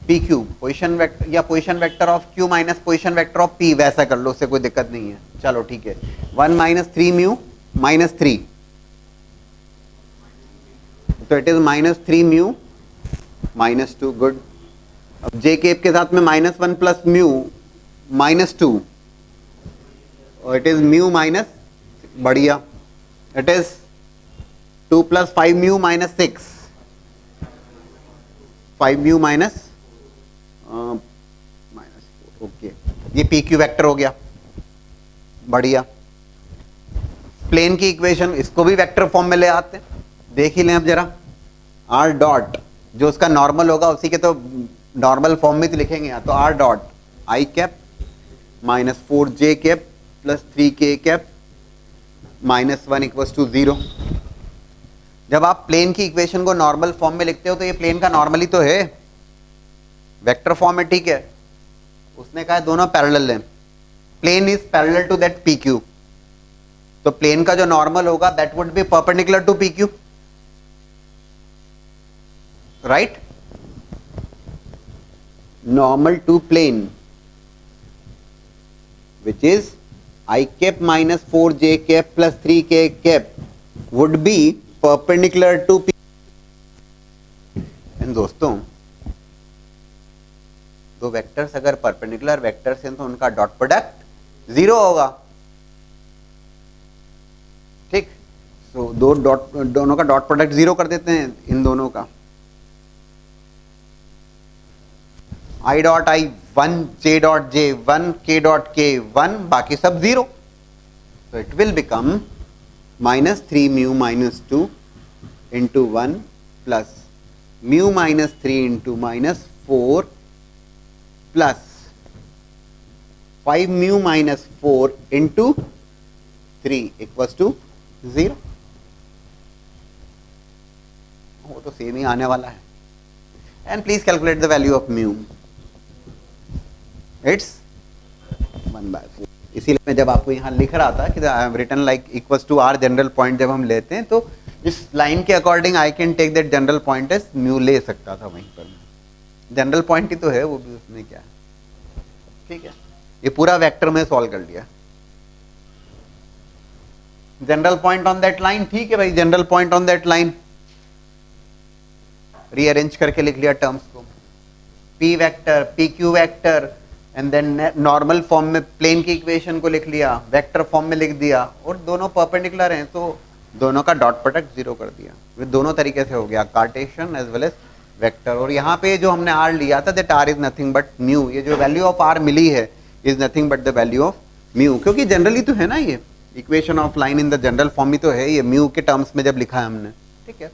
पी क्यू पोजिशन वेक्टर या position vector of Q minus position vector of P, वैसा कर लो, उससे कोई दिक्कत नहीं है. चलो ठीक है. 1 माइनस 3 म्यू माइनस 3, तो it is minus 3 mu minus 2. Good. अब जे केप के साथ में -1 प्लस म्यू माइनस 2, और इट इज म्यू माइनस, बढ़िया. It is 2 plus 5 mu minus 6, 5 mu minus 4. Okay, ये पी क्यू वेक्टर हो गया, बढ़िया. प्लेन की इक्वेशन, इसको भी वेक्टर फॉर्म में ले आते, देख ही लें अब जरा. आर डॉट जो उसका नॉर्मल होगा उसी के तो नॉर्मल फॉर्म में तो लिखेंगे यहाँ. तो R dot I cap minus 4j cap plus 3k cap minus 1 equals to 0. जब आप प्लेन की इक्वेशन को नॉर्मल फॉर्म में लिखते हो तो ये प्लेन का नॉर्मल ही तो है, वेक्टर फॉर्म में. ठीक है, उसने कहा दोनों पैरेलल हैं. Plane is parallel to that P Q, तो प्लेन का जो नॉर्मल होगा that would be perpendicular to P Q, right. Normal to plane which is I cap minus 4j cap plus 3k cap would be perpendicular to P. And दोस्तों, दो vectors अगर perpendicular vectors हैं तो उनका dot product 0 होगा. ठीक, सो दोनों का डॉट प्रोडक्ट 0 कर देते हैं इन दोनों का. I dot I 1, J dot J 1, K dot K 1, बाकी सब 0. तो it will become minus 3 mu minus 2 into 1 plus mu minus 3 into minus 4 plus 5 mu minus 4 into 3 equals to 0. वो तो सेम ही आने वाला है. And please calculate the value of mu. It's 1/4. इसीलिए मैं जब आपको यहाँ लिख रहा था कि I have written like equals to R general point, जब हम लेते हैं तो इस लाइन के according I can take that general point as mu ले सकता था वहीं पर. जनरल पॉइंट ही तो है वो भी, उसमें क्या है. ठीक है, ये पूरा वेक्टर में सॉल्व कर लिया. General point on that line. ठीक है भाई, general point on that line rearrange करके लिख लिया टर्म्स को. P vector, P Q vector, and then normal form में प्लेन की इक्वेशन को लिख लिया, वेक्टर फॉर्म में लिख दिया, और दोनों परपेंडिकुलर हैं तो दोनों का डॉट प्रोडक्ट 0 कर दिया. दोनों तरीके से हो गया, Cartesian as well as vector, और यहाँ पे जो हमने r लिया था that r is nothing but mu, ये जो वैल्यू ऑफ r मिली है is nothing but the value of mu, क्योंकि जनरली तो है ना ये equation of line in the general form ही तो है ये म्यू के टर्म्स में जब लिखा है हमने, ठीक है।